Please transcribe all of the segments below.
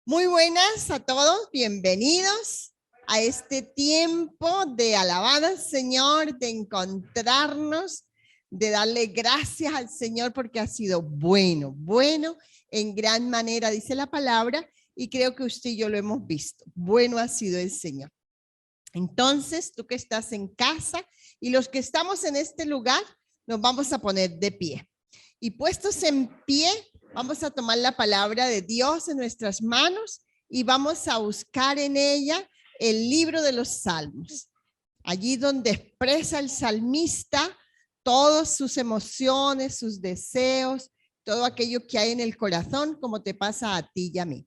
Muy buenas a todos, bienvenidos a este tiempo de alabar al Señor, de encontrarnos, de darle gracias al Señor porque ha sido bueno en gran manera, dice la palabra, y creo que usted y yo lo hemos visto. Bueno ha sido el Señor. Entonces, tú que estás en casa y los que estamos en este lugar, nos vamos a poner de pie. Y puestos en pie, vamos a tomar la palabra de Dios en nuestras manos y vamos a buscar en ella el libro de los Salmos. Allí donde expresa el salmista todas sus emociones, sus deseos, todo aquello que hay en el corazón, como te pasa a ti y a mí.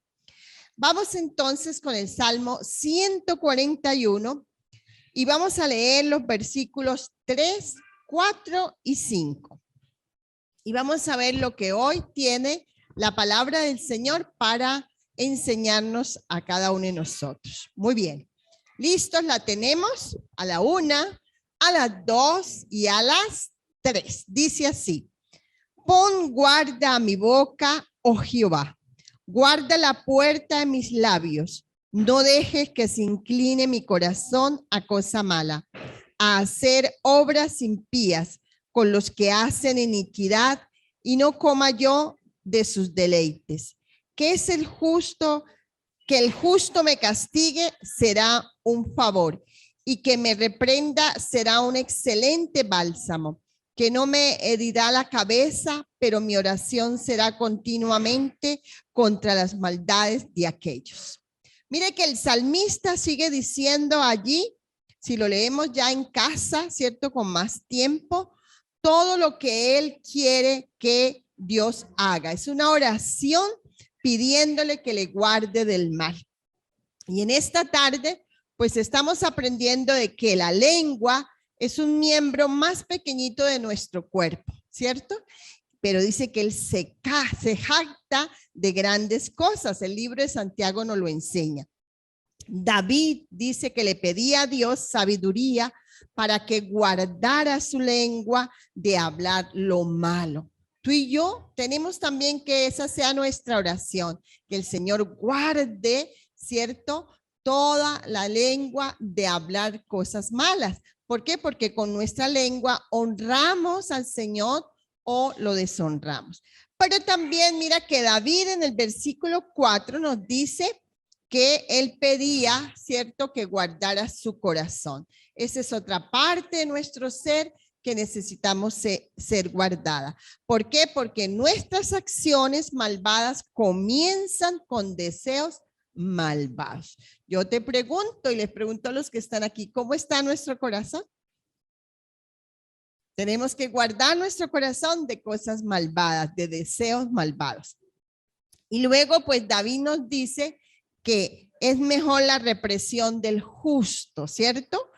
Vamos entonces con el Salmo 141 y vamos a leer los versículos 3, 4 y 5. Y vamos a ver lo que hoy tiene la palabra del Señor para enseñarnos a cada uno de nosotros. Muy bien. ¿Listos? La tenemos a la 1, a las 2 y a las 3. Dice así: pon guarda a mi boca, oh Jehová. Guarda la puerta de mis labios. No dejes que se incline mi corazón a cosa mala, a hacer obras impías con los que hacen iniquidad, y no coma yo de sus deleites. Que es el justo, que el justo me castigue será un favor, y que me reprenda será un excelente bálsamo. Que no me herirá la cabeza, pero mi oración será continuamente contra las maldades de aquellos. Mire que el salmista sigue diciendo allí, si lo leemos ya en casa, ¿cierto? Con más tiempo, todo lo que él quiere que Dios haga. Es una oración pidiéndole que le guarde del mal. Y en esta tarde, pues estamos aprendiendo de que la lengua es un miembro más pequeñito de nuestro cuerpo, ¿cierto? Pero dice que él se jacta de grandes cosas. El libro de Santiago nos lo enseña. David dice que le pedía a Dios sabiduría para que guardara su lengua de hablar lo malo. Tú y yo tenemos también que esa sea nuestra oración, que el Señor guarde, ¿cierto?, toda la lengua de hablar cosas malas. ¿Por qué? Porque con nuestra lengua honramos al Señor o lo deshonramos. Pero también mira que David en el versículo 4 nos dice que él pedía, ¿cierto?, que guardara su corazón. Esa es otra parte de nuestro ser que necesitamos ser guardada. ¿Por qué? Porque nuestras acciones malvadas comienzan con deseos malvados. Yo te pregunto y les pregunto a los que están aquí, ¿cómo está nuestro corazón? Tenemos que guardar nuestro corazón de cosas malvadas, de deseos malvados. Y luego, pues David nos dice que es mejor la represión del justo, ¿cierto?,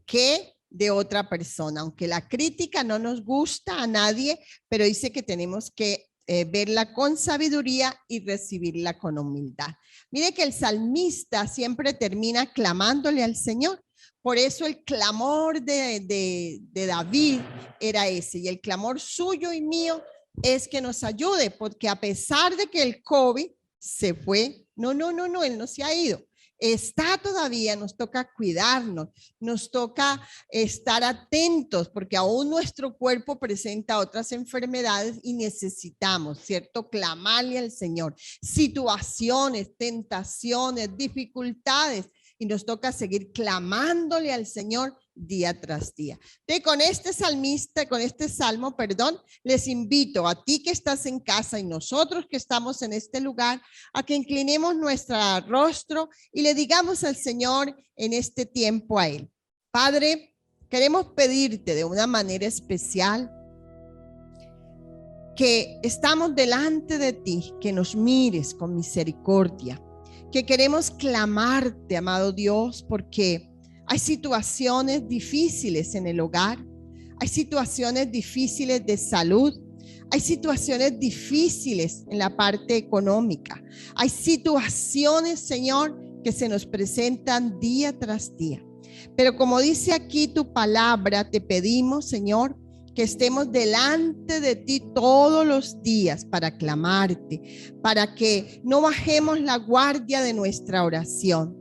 que de otra persona, aunque la crítica no nos gusta a nadie, pero dice que tenemos que verla con sabiduría y recibirla con humildad. Mire que el salmista siempre termina clamándole al Señor. Por eso el clamor de David era ese, y el clamor suyo y mío es que nos ayude, porque a pesar de que el COVID se fue, no, él no se ha ido. Está todavía, nos toca cuidarnos, nos toca estar atentos porque aún nuestro cuerpo presenta otras enfermedades y necesitamos, ¿cierto?, clamarle al Señor. Situaciones, tentaciones, dificultades, y nos toca seguir clamándole al Señor día tras día. Entonces, con este salmo, les invito a ti que estás en casa y nosotros que estamos en este lugar a que inclinemos nuestro rostro y le digamos al Señor en este tiempo a Él: Padre, queremos pedirte de una manera especial que estamos delante de ti, que nos mires con misericordia, que queremos clamarte, amado Dios, porque hay situaciones difíciles en el hogar, hay situaciones difíciles de salud, hay situaciones difíciles en la parte económica, hay situaciones, Señor, que se nos presentan día tras día. Pero como dice aquí tu palabra, te pedimos, Señor, que estemos delante de ti todos los días para clamarte, para que no bajemos la guardia de nuestra oración.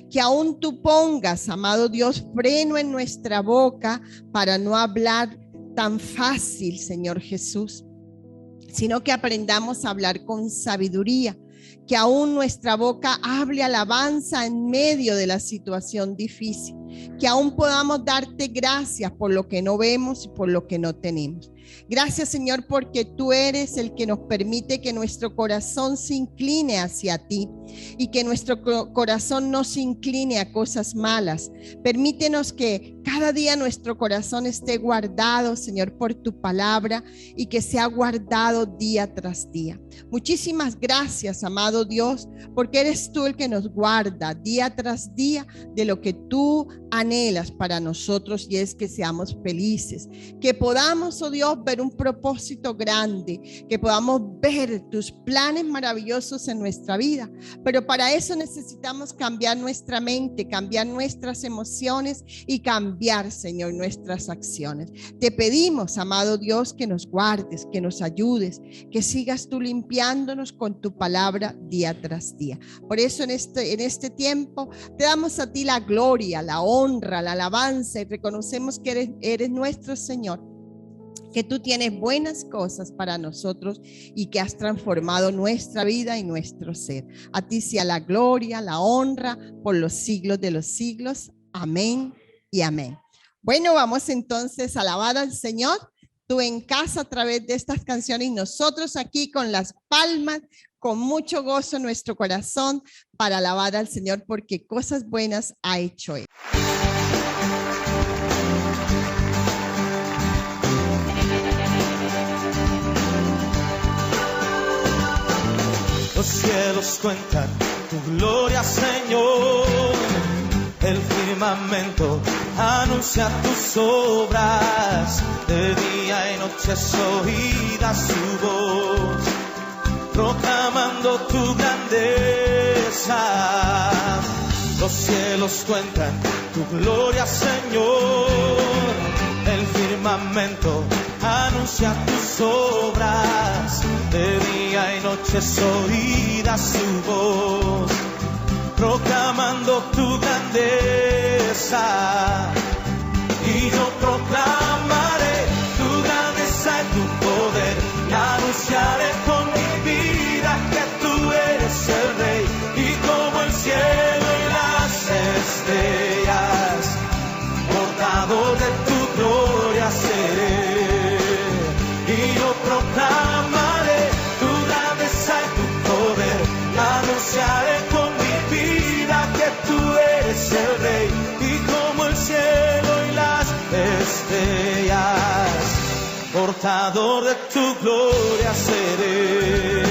Que aún tú pongas, amado Dios, freno en nuestra boca para no hablar tan fácil, Señor Jesús, sino que aprendamos a hablar con sabiduría. Que aún nuestra boca hable alabanza en medio de la situación difícil. Que aún podamos darte gracias por lo que no vemos y por lo que no tenemos. Gracias, Señor, porque tú eres el que nos permite que nuestro corazón se incline hacia ti y que nuestro corazón no se incline a cosas malas. Permítenos que cada día nuestro corazón esté guardado, Señor, por tu palabra y que sea guardado día tras día. Muchísimas gracias, amado Dios, porque eres tú el que nos guarda día tras día de lo que tú anhelas para nosotros, y es que seamos felices, que podamos, oh Dios, ver un propósito grande, que podamos ver tus planes maravillosos en nuestra vida. Pero para eso necesitamos cambiar nuestra mente, cambiar nuestras emociones y cambiar, Señor, nuestras acciones. Te pedimos, amado Dios, que nos guardes, que nos ayudes, que sigas tú limpiándonos con tu palabra día tras día. Por eso en este tiempo te damos a ti la gloria, la honra, la alabanza, y reconocemos que eres nuestro Señor, que tú tienes buenas cosas para nosotros y que has transformado nuestra vida y nuestro ser. A ti sea la gloria, la honra por los siglos de los siglos. Amén y amén. Bueno, vamos entonces a alabar al Señor. Tú en casa a través de estas canciones y nosotros aquí con las palmas, con mucho gozo en nuestro corazón para alabar al Señor, porque cosas buenas ha hecho Él. Los cielos cuentan tu gloria, Señor. El firmamento anuncia tus obras. De día y noche es oída su voz, proclamando tu grandeza. Los cielos cuentan tu gloria, Señor. El firmamento anuncia tus obras. De día y noche es oída su voz, proclamando tu grandeza. Y yo proclamaré tu grandeza y tu poder, y anunciaré con mi vida que tú eres el Rey. Y como el cielo y las estrellas, portador de tu gloria seré. Y yo proclamaré tu grandeza y tu poder, anunciaré con mi vida que tú eres el Rey. Y como el cielo y las estrellas, portador de tu gloria seré.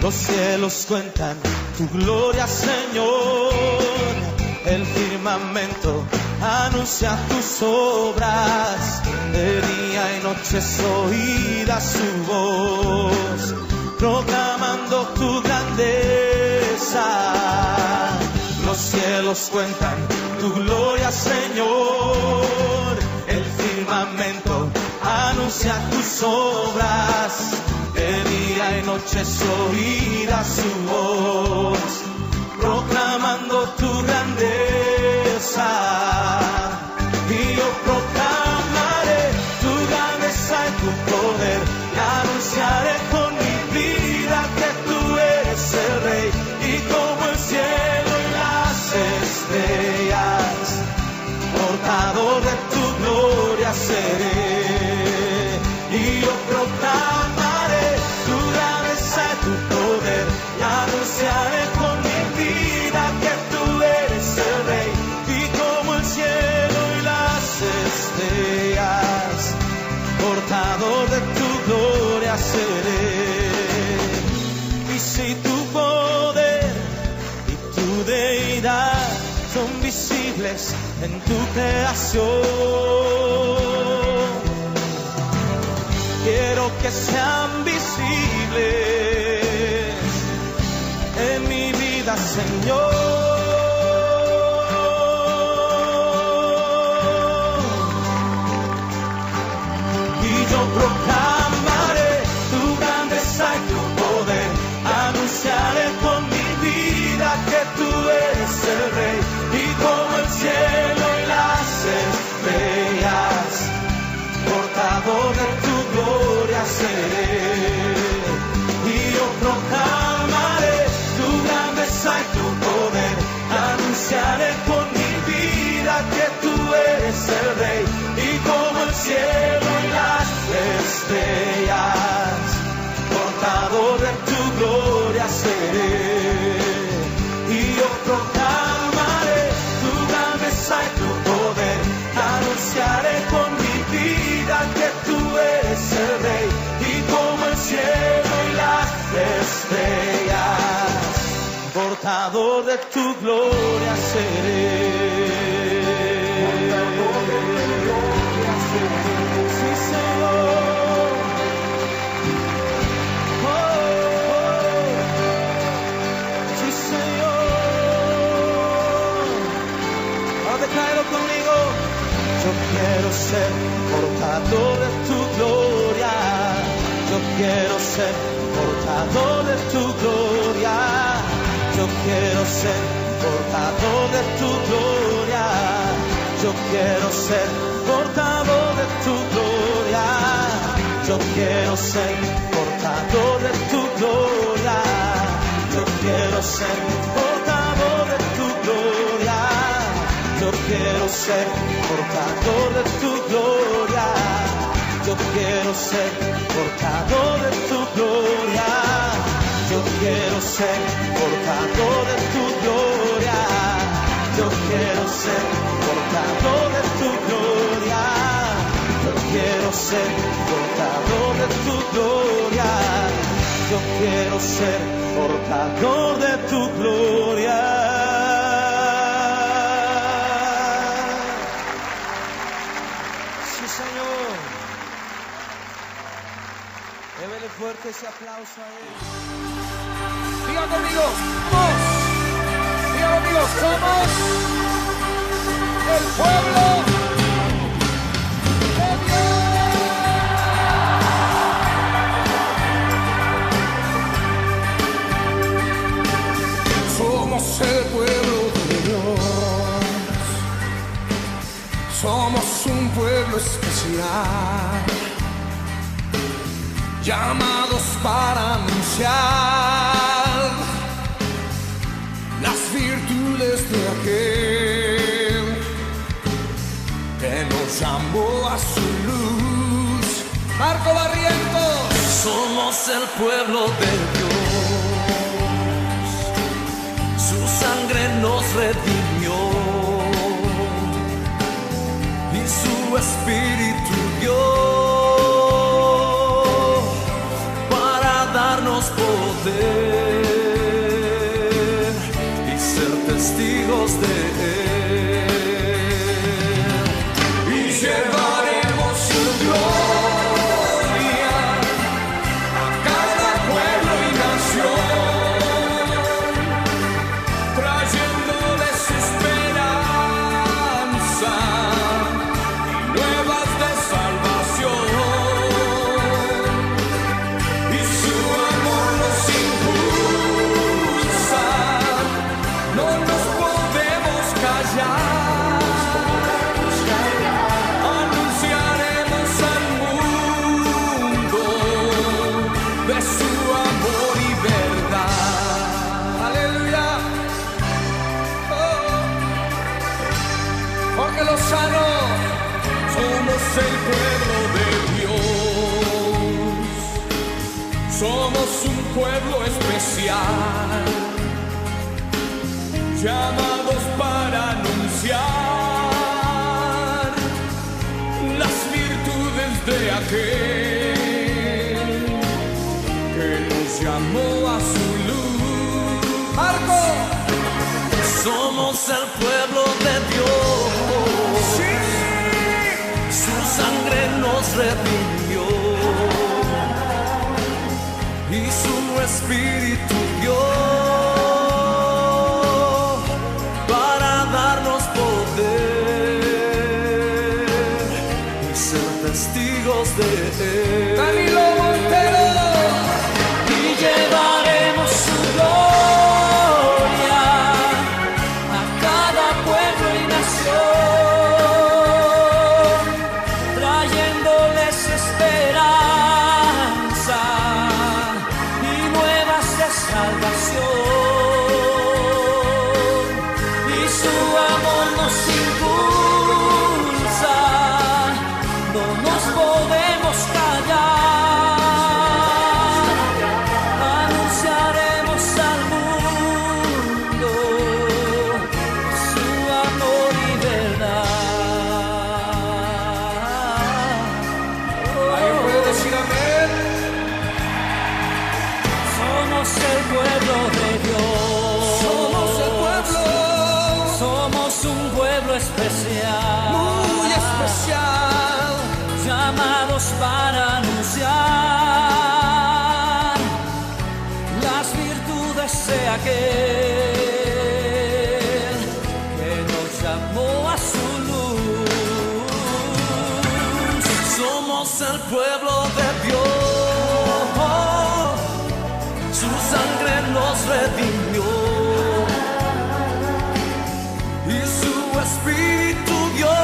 Los cielos cuentan tu gloria, Señor. El firmamento anuncia tus obras. De día y noche es oída su voz, proclamando tu grandeza. Los cielos cuentan tu gloria, Señor. El firmamento anuncia tus obras. De día y noche es oída su voz, proclamando tu grandeza. Y yo proclamaré tu grandeza y tu poder, y anunciaré con mi vida que tú eres el Rey. Y como el cielo y las estrellas, portador de tu gloria seré. Y yo proclamaré tu grandeza y tu poder, y anunciaré con mi vida que tú eres el Rey. Y como el cielo y las estrellas, portador de tu gloria seré. Y si tu poder y tu deidad son visibles en tu creación, quiero que sean visibles en mi vida, Señor. proclamaré tu grandeza y tu poder. Anunciaré con mi vida que tú eres el Rey. Y como el cielo y las estrellas, portador de tu gloria seré. Y yo proclamaré tu grandeza y tu poder. Anunciaré con mi vida que tú eres el Rey. Y como el cielo y las estrellas, portador de tu gloria seré. Y yo proclamaré tu grandeza y tu poder. Anunciaré con mi vida que tú eres el Rey. Y como el cielo y las estrellas, portador de tu gloria seré. Sí, Señor. Oh, oh. Sí, Señor. Ahora decláralo conmigo. Yo quiero ser portador de tu gloria. Yo quiero ser portador de tu gloria. Yo quiero ser portador de tu gloria. Yo quiero ser portador de tu gloria. Yo quiero ser portador de tu gloria. Yo quiero ser portador de tu gloria. Yo quiero ser portador de tu gloria. Yo quiero ser portador de tu gloria. Yo quiero ser portador de tu gloria. Yo quiero ser portador de tu gloria. Yo quiero ser portador de tu gloria. Yo quiero ser portador de tu gloria. Sí, Señor. Débele fuerte ese aplauso a Él. Diga conmigo, somos. Diga conmigo, somos el pueblo de Dios. Somos el pueblo de Dios. Somos un pueblo especial, llamados para anunciar las virtudes de aquel que nos llamó a su luz. Marco Barrientos. Somos el pueblo de Dios. Su sangre nos redimió y su espíritu dio para darnos poder y ser testigos de Él. Y llevaremos su gloria a cada pueblo y nación, trayéndoles esperanza y nuevas de salvación. Y su amor nos impulsa, no nos podemos callar. Anunciaremos al mundo de su amor y verdad. Aleluya. Porque los sanos Somos el pueblo de Dios. Somos un pueblo especial, llamados para anunciar las virtudes de aquel que nos llamó a su luz. Marco. Somos el pueblo de Dios. Sí. Su sangre nos redimió y su espíritu dio para darnos poder y ser testigos de Él. Danilo Montero. Y llevaremos su gloria a cada pueblo y nación, trayéndoles esperanza y nuevas de salvación. Y su amor nos impulsa, no nos podemos callar. Anunciaremos al mundo su amor y verdad. ¿Alguien puede decir amén? Somos el pueblo de Dios. Somos el pueblo Somos un pueblo especial, muy especial. llamados para anunciar las virtudes de aquel que nos llamó a su luz. Somos el pueblo de Dios, su sangre nos redimió y su espíritu dio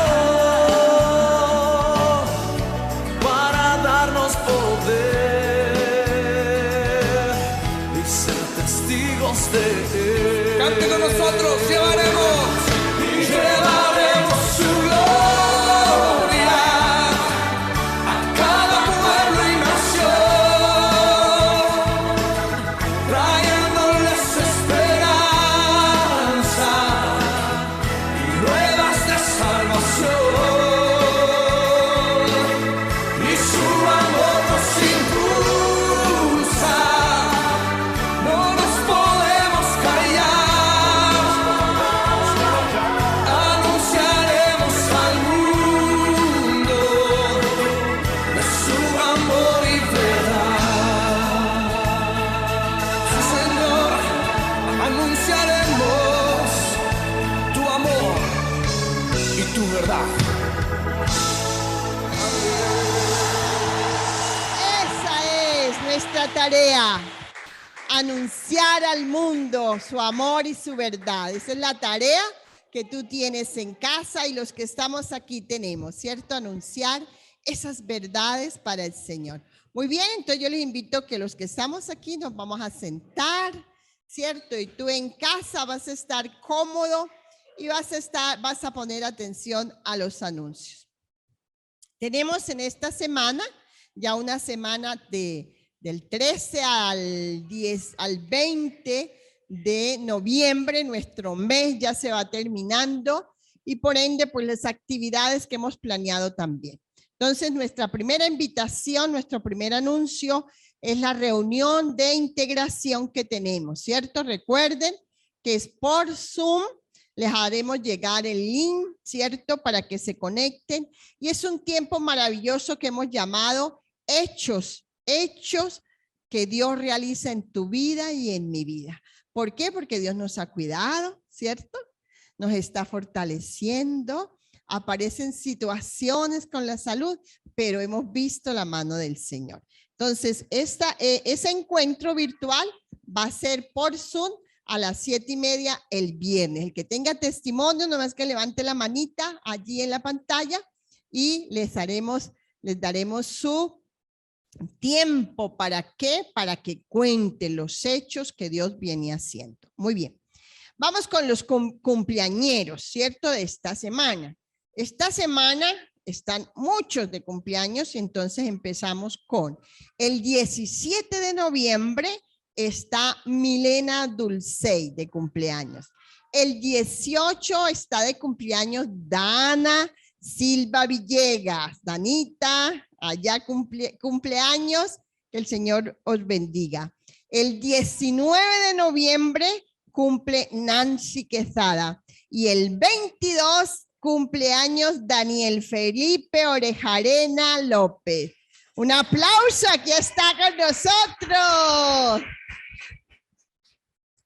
para darnos poder y ser testigos de Él. Cante con nosotros, llevaremos su gloria a cada pueblo y nación, trayéndoles esperanza y nuevas de salvación. Y su amor nos impulsa, no nos podemos callar. Anunciaremos al mundo de su amor y verdad. Sí, Señor, anunciaremos tu amor y tu verdad. Esa es nuestra tarea. Anunciar al mundo su amor y su verdad. Esa es la tarea que tú tienes en casa y los que estamos aquí tenemos, ¿cierto? Anunciar esas verdades para el Señor. Muy bien, entonces yo les invito que los que estamos aquí nos vamos a sentar, ¿cierto? Y tú en casa vas a estar cómodo y vas a poner atención a los anuncios. Tenemos en esta semana, ya una semana del 13 al 20 de noviembre, nuestro mes ya se va terminando y por ende pues las actividades que hemos planeado también. Entonces nuestra primera invitación, nuestro primer anuncio es la reunión de integración que tenemos, ¿cierto? Recuerden que es por Zoom, les haremos llegar el link, ¿cierto? Para que se conecten y es un tiempo maravilloso que hemos llamado hechos que Dios realiza en tu vida y en mi vida. ¿Por qué? Porque Dios nos ha cuidado, ¿cierto? Nos está fortaleciendo, aparecen situaciones con la salud, pero hemos visto la mano del Señor. Entonces, ese encuentro virtual va a ser por Zoom a las 7:30 el viernes. El que tenga testimonio, nomás que levante la manita allí en la pantalla y les daremos su tiempo. ¿Para qué? Para que cuenten los hechos que Dios viene haciendo. Muy bien. Vamos con los cumpleañeros, ¿cierto? De esta semana. Esta semana están muchos de cumpleaños y entonces empezamos con el 17 de noviembre está Milena Dulcey de cumpleaños. El 18 está de cumpleaños Dana Silva Villegas. Danita, allá cumpleaños, que el Señor os bendiga. El 19 de noviembre cumple Nancy Quesada y el 22 cumpleaños Daniel Felipe Orejarena López. Un aplauso, aquí está con nosotros.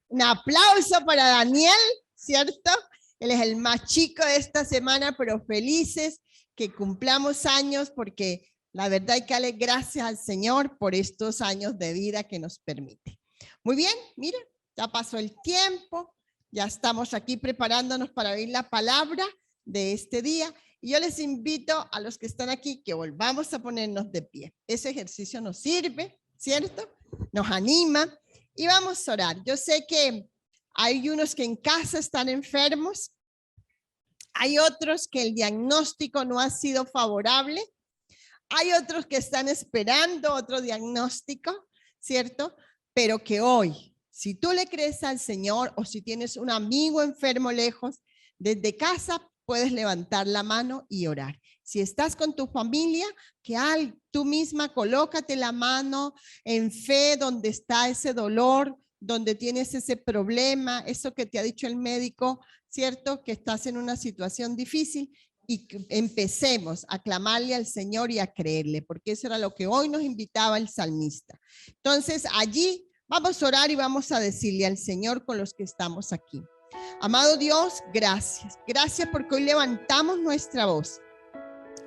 Un aplauso para Daniel, ¿cierto? Él es el más chico de esta semana, pero felices que cumplamos años porque La verdad hay que darle gracias al Señor por estos años de vida que nos permite. Muy bien, mira, ya pasó el tiempo, ya estamos aquí preparándonos para oír la palabra de este día. Y yo les invito a los que están aquí que volvamos a ponernos de pie. Ese ejercicio nos sirve, ¿cierto? Nos anima y vamos a orar. Yo sé que hay unos que en casa están enfermos. Hay otros que el diagnóstico no ha sido favorable. Hay otros que están esperando otro diagnóstico, ¿cierto? Pero que hoy, si tú le crees al Señor o si tienes un amigo enfermo lejos, desde casa puedes levantar la mano y orar. Si estás con tu familia, que tú misma colócate la mano en fe donde está ese dolor, donde tienes ese problema, eso que te ha dicho el médico, ¿cierto? Que estás en una situación difícil y que empecemos a clamarle al Señor y a creerle, porque eso era lo que hoy nos invitaba el salmista. Entonces, allí vamos a orar y vamos a decirle al Señor con los que estamos aquí. Amado Dios, gracias. Gracias porque hoy levantamos nuestra voz.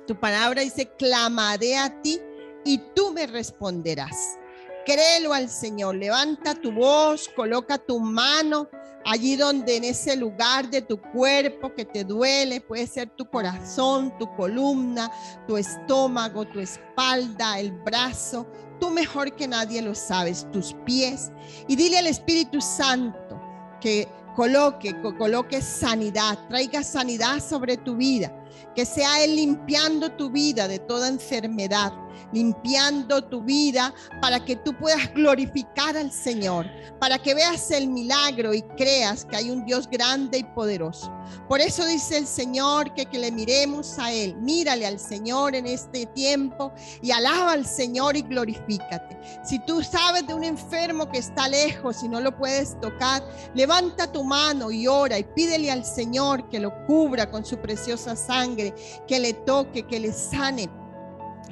Tu palabra dice, clamaré a ti y tú me responderás. Créelo al Señor, levanta tu voz, coloca tu mano allí donde en ese lugar de tu cuerpo que te duele, puede ser tu corazón, tu columna, tu estómago, tu espalda, el brazo, tú mejor que nadie lo sabes, tus pies, y dile al Espíritu Santo que coloque sanidad, traiga sanidad sobre tu vida, que sea Él limpiando tu vida de toda enfermedad, limpiando tu vida para que tú puedas glorificar al Señor, para que veas el milagro y creas que hay un Dios grande y poderoso. Por eso dice el Señor que le miremos a Él. Mírale al Señor en este tiempo y alaba al Señor y glorifícate. Si tú sabes de un enfermo que está lejos y no lo puedes tocar, levanta tu mano y ora y pídele al Señor que lo cubra con su preciosa sangre, que le toque, que le sane,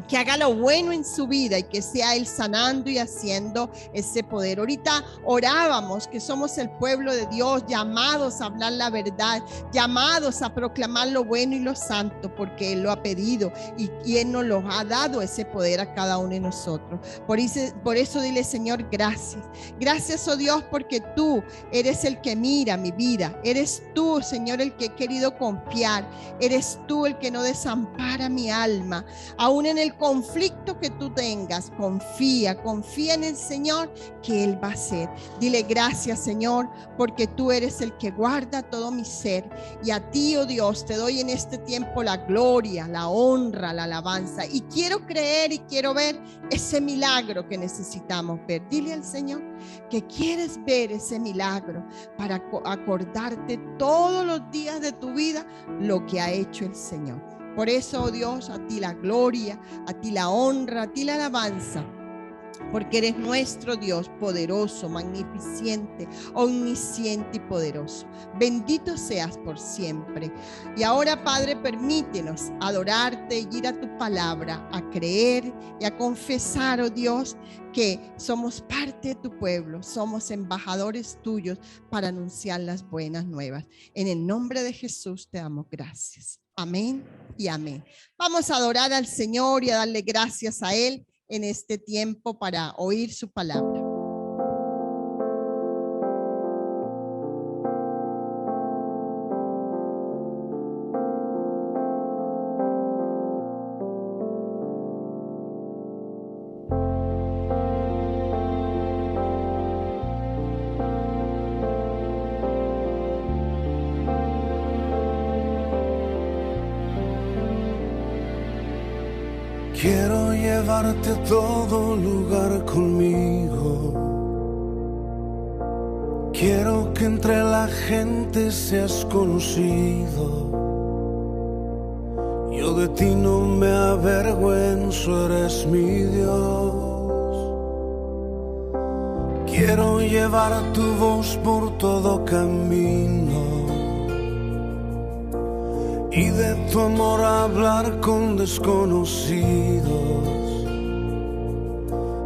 que haga lo bueno en su vida y que sea Él sanando y haciendo ese poder. Ahorita orábamos que somos el pueblo de Dios, llamados a hablar la verdad, llamados a proclamar lo bueno y lo santo, porque Él lo ha pedido y Él nos lo ha dado ese poder a cada uno de nosotros. Por eso dile, Señor, gracias. Gracias, oh Dios, porque tú eres el que mira mi vida. Eres tú, Señor, el que he querido confiar. Eres tú el que no desampara mi alma. Aún en el conflicto que tú tengas, confía en el Señor, que Él va a hacer. Dile gracias, Señor, porque tú eres el que guarda todo mi ser, y a ti, oh Dios, te doy en este tiempo la gloria, la honra, la alabanza, y quiero creer y quiero ver ese milagro que necesitamos ver. Dile al Señor que quieres ver ese milagro para acordarte todos los días de tu vida lo que ha hecho el Señor. Por eso, oh Dios, a ti la gloria, a ti la honra, a ti la alabanza, porque eres nuestro Dios poderoso, magnificente, omnisciente y poderoso. Bendito seas por siempre. Y ahora, Padre, permítenos adorarte y ir a tu palabra, a creer y a confesar, oh Dios, que somos parte de tu pueblo, somos embajadores tuyos para anunciar las buenas nuevas. En el nombre de Jesús te damos gracias. Amén y amén. Vamos a adorar al Señor y a darle gracias a Él en este tiempo para oír su palabra. Quiero llevarte a todo lugar conmigo. Quiero que entre la gente seas conocido. Yo de ti no me avergüenzo, eres mi Dios. Quiero llevar tu voz por todo camino y de tu amor hablar con desconocidos.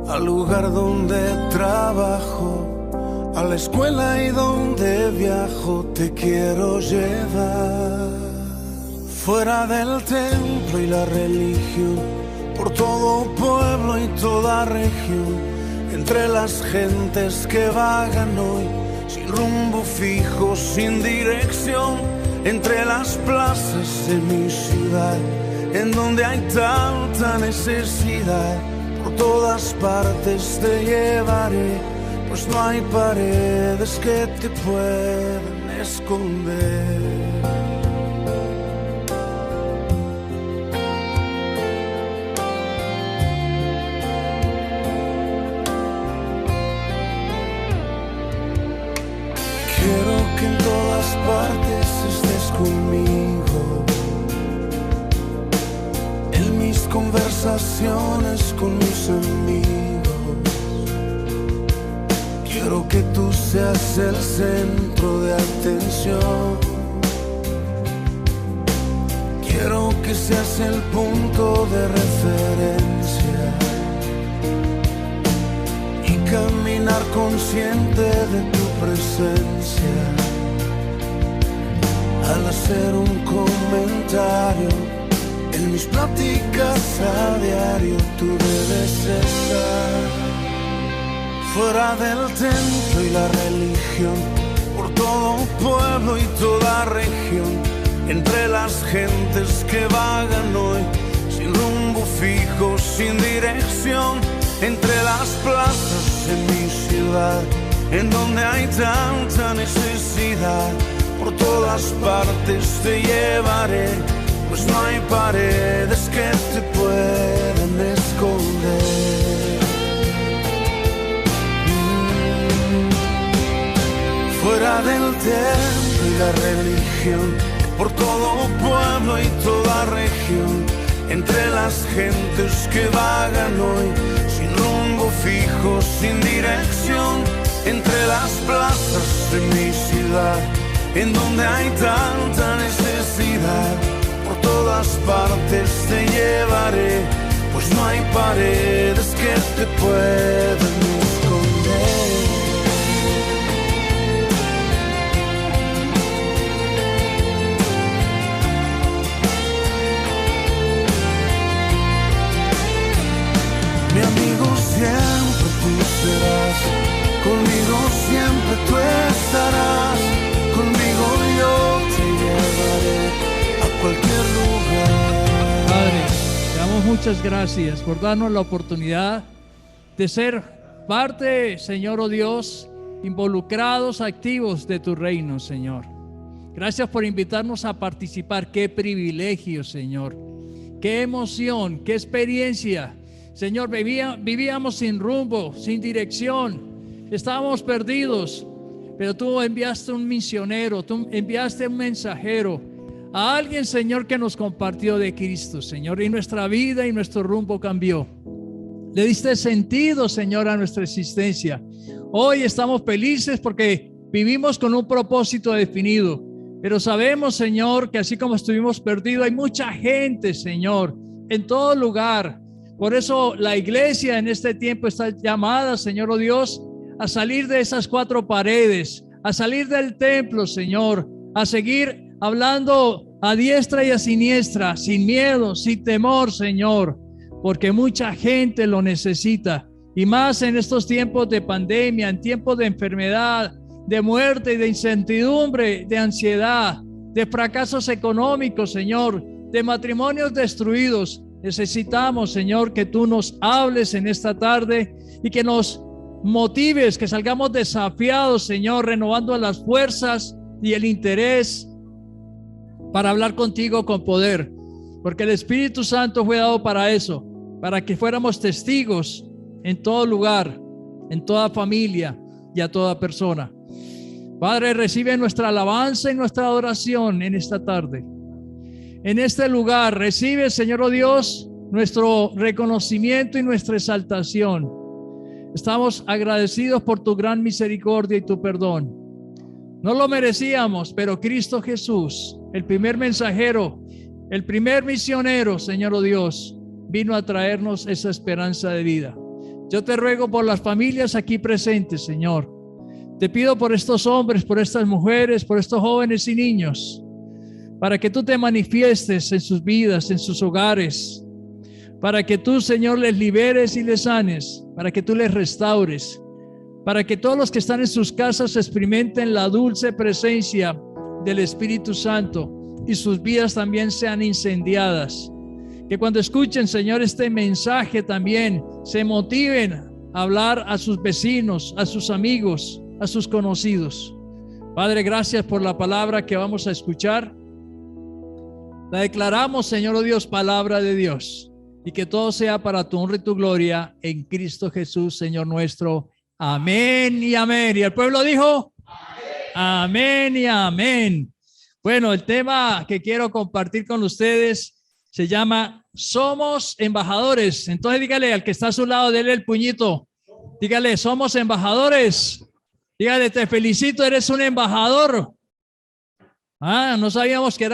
Al lugar donde trabajo, a la escuela y donde viajo, te quiero llevar. Fuera del templo y la religión, por todo pueblo y toda región, entre las gentes que vagan hoy, sin rumbo fijo, sin dirección, entre las plazas de mi ciudad, en donde hay tanta necesidad. Por todas partes te llevaré, pues no hay paredes que te puedan esconder. Quiero que en todas partes estés conmigo, en mis conversaciones con mis amigos. Quiero que tú seas el centro de atención. Quiero que seas el punto de referencia y caminar consciente de tu presencia. Al hacer un comentario en mis pláticas a diario, tú debes estar fuera del templo y la religión, por todo pueblo y toda región, entre las gentes que vagan hoy, sin rumbo fijo, sin dirección, entre las plazas de mi ciudad, en donde hay tanta necesidad. Por todas partes te llevaré, pues no hay paredes que te puedan esconder. Fuera del templo y la religión, por todo pueblo y toda región, entre las gentes que vagan hoy, sin rumbo fijo, sin dirección, entre las plazas de mi ciudad, en donde hay tanta necesidad. Por todas partes te llevaré, pues no hay paredes que te puedan esconder. Mi amigo, siempre tú serás, conmigo siempre tú estarás, conmigo yo te llevaré a cualquier lugar. Padre, te damos muchas gracias por darnos la oportunidad de ser parte, Señor, oh Dios, involucrados, activos de tu reino, Señor. Gracias por invitarnos a participar. Qué privilegio, Señor. Qué emoción, qué experiencia. Señor, vivíamos sin rumbo, sin dirección, estábamos perdidos, pero tú enviaste un misionero, tú enviaste un mensajero, a alguien, Señor, que nos compartió de Cristo, Señor, y nuestra vida y nuestro rumbo cambió. Le diste sentido, Señor, a nuestra existencia. Hoy estamos felices porque vivimos con un propósito definido, pero sabemos, Señor, que así como estuvimos perdidos, hay mucha gente, Señor, en todo lugar. Por eso la iglesia en este tiempo está llamada, Señor, oh Dios, a salir de esas cuatro paredes, a salir del templo, Señor, a seguir hablando a diestra y a siniestra, sin miedo, sin temor, Señor, porque mucha gente lo necesita, y más en estos tiempos de pandemia, en tiempos de enfermedad, de muerte y de incertidumbre, de ansiedad, de fracasos económicos, Señor, de matrimonios destruidos. Necesitamos, Señor, que tú nos hables en esta tarde y que nos motives, que salgamos desafiados, Señor, renovando las fuerzas y el interés para hablar contigo con poder, porque el Espíritu Santo fue dado para eso, para que fuéramos testigos en todo lugar, en toda familia y a toda persona. Padre, recibe nuestra alabanza y nuestra adoración en esta tarde. En este lugar recibe, Señor, oh Dios, nuestro reconocimiento y nuestra exaltación. Estamos agradecidos por tu gran misericordia y tu perdón. No lo merecíamos, pero Cristo Jesús, el primer mensajero, el primer misionero, Señor, oh Dios, vino a traernos esa esperanza de vida. Yo te ruego por las familias aquí presentes, Señor. Te pido por estos hombres, por estas mujeres, por estos jóvenes y niños, para que tú te manifiestes en sus vidas, en sus hogares, para que tú, Señor, les liberes y les sanes, para que tú les restaures, para que todos los que están en sus casas experimenten la dulce presencia del Espíritu Santo y sus vidas también sean incendiadas. Que cuando escuchen, Señor, este mensaje también se motiven a hablar a sus vecinos, a sus amigos, a sus conocidos. Padre, gracias por la palabra que vamos a escuchar. La declaramos, Señor, oh Dios, palabra de Dios, y que todo sea para tu honra y tu gloria en Cristo Jesús, Señor nuestro. Amén y amén. Y el pueblo dijo, amén y amén. Bueno, el tema que quiero compartir con ustedes se llama Somos embajadores. Entonces dígale al que está a su lado, dele el puñito. Dígale, somos embajadores. Dígale, te felicito, eres un embajador. No sabíamos que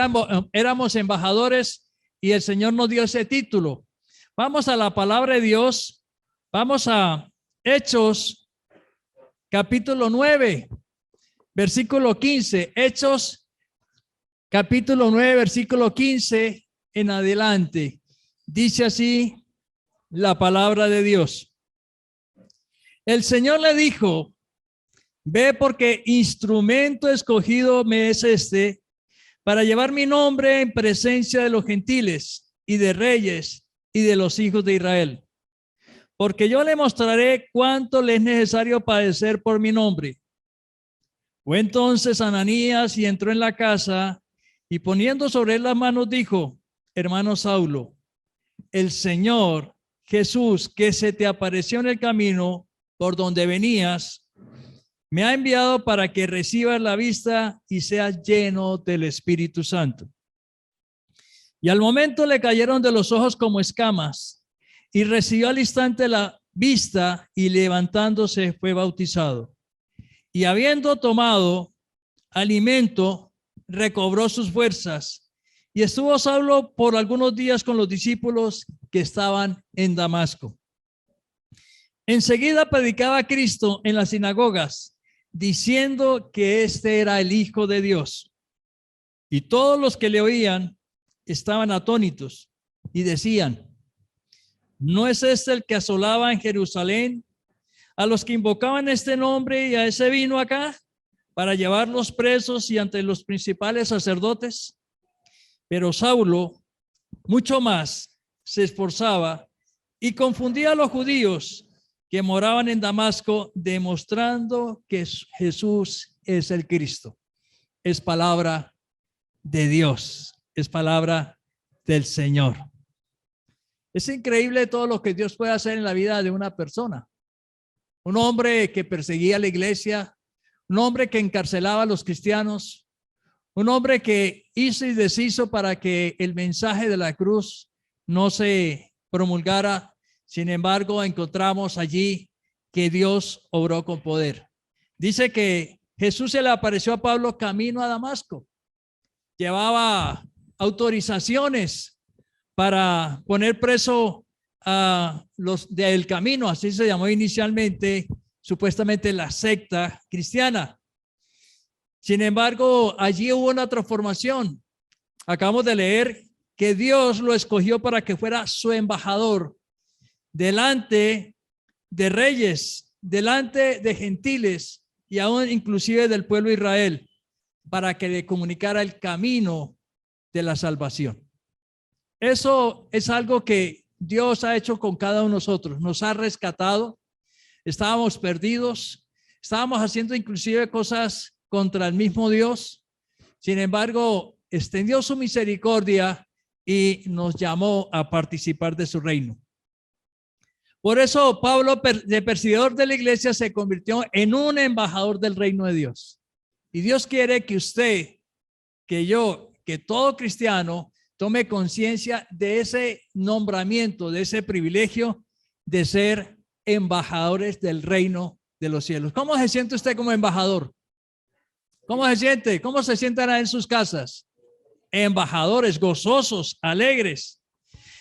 éramos embajadores y el Señor nos dio ese título. Vamos a la palabra de Dios. Vamos a Hechos, capítulo 9, versículo 15. Hechos, capítulo 9, versículo 15 en adelante. Dice así la palabra de Dios. El Señor le dijo, ve porque instrumento escogido me es este para llevar mi nombre en presencia de los gentiles y de reyes y de los hijos de Israel. Porque yo le mostraré cuánto le es necesario padecer por mi nombre. Fue entonces Ananías y entró en la casa y poniendo sobre él las manos dijo, hermano Saulo, el Señor Jesús que se te apareció en el camino por donde venías, me ha enviado para que recibas la vista y seas lleno del Espíritu Santo. Y al momento le cayeron de los ojos como escamas y recibió al instante la vista y levantándose fue bautizado. Y habiendo tomado alimento, recobró sus fuerzas y estuvo Saulo por algunos días con los discípulos que estaban en Damasco. Enseguida predicaba a Cristo en las sinagogas, diciendo que este era el Hijo de Dios. Y todos los que le oían estaban atónitos y decían, ¿no es este el que asolaba en Jerusalén a los que invocaban este nombre y a ese vino acá para llevarlos presos y ante los principales sacerdotes? Pero Saulo mucho más se esforzaba y confundía a los judíos que moraban en Damasco, demostrando que Jesús es el Cristo. Es palabra de Dios, es palabra del Señor. Es increíble todo lo que Dios puede hacer en la vida de una persona. Un hombre que perseguía a la iglesia, un hombre que encarcelaba a los cristianos, un hombre que hizo y deshizo para que el mensaje de la cruz no se promulgara. Sin embargo, encontramos allí que Dios obró con poder. Dice que Jesús se le apareció a Pablo camino a Damasco. Llevaba autorizaciones para poner preso a los del camino, así se llamó inicialmente, supuestamente la secta cristiana. Sin embargo, allí hubo una transformación. Acabamos de leer que Dios lo escogió para que fuera su embajador delante de reyes, delante de gentiles y aún inclusive del pueblo de Israel, para que le comunicara el camino de la salvación. Eso es algo que Dios ha hecho con cada uno de nosotros. Nos ha rescatado. Estábamos perdidos, estábamos haciendo inclusive cosas contra el mismo Dios. Sin embargo, extendió su misericordia y nos llamó a participar de su reino. Por eso Pablo, de perseguidor de la iglesia, se convirtió en un embajador del reino de Dios. Y Dios quiere que usted, que yo, que todo cristiano tome conciencia de ese nombramiento, de ese privilegio de ser embajadores del reino de los cielos. ¿Cómo se siente usted como embajador? ¿Cómo se siente? ¿Cómo se sientan en sus casas? Embajadores, gozosos, alegres.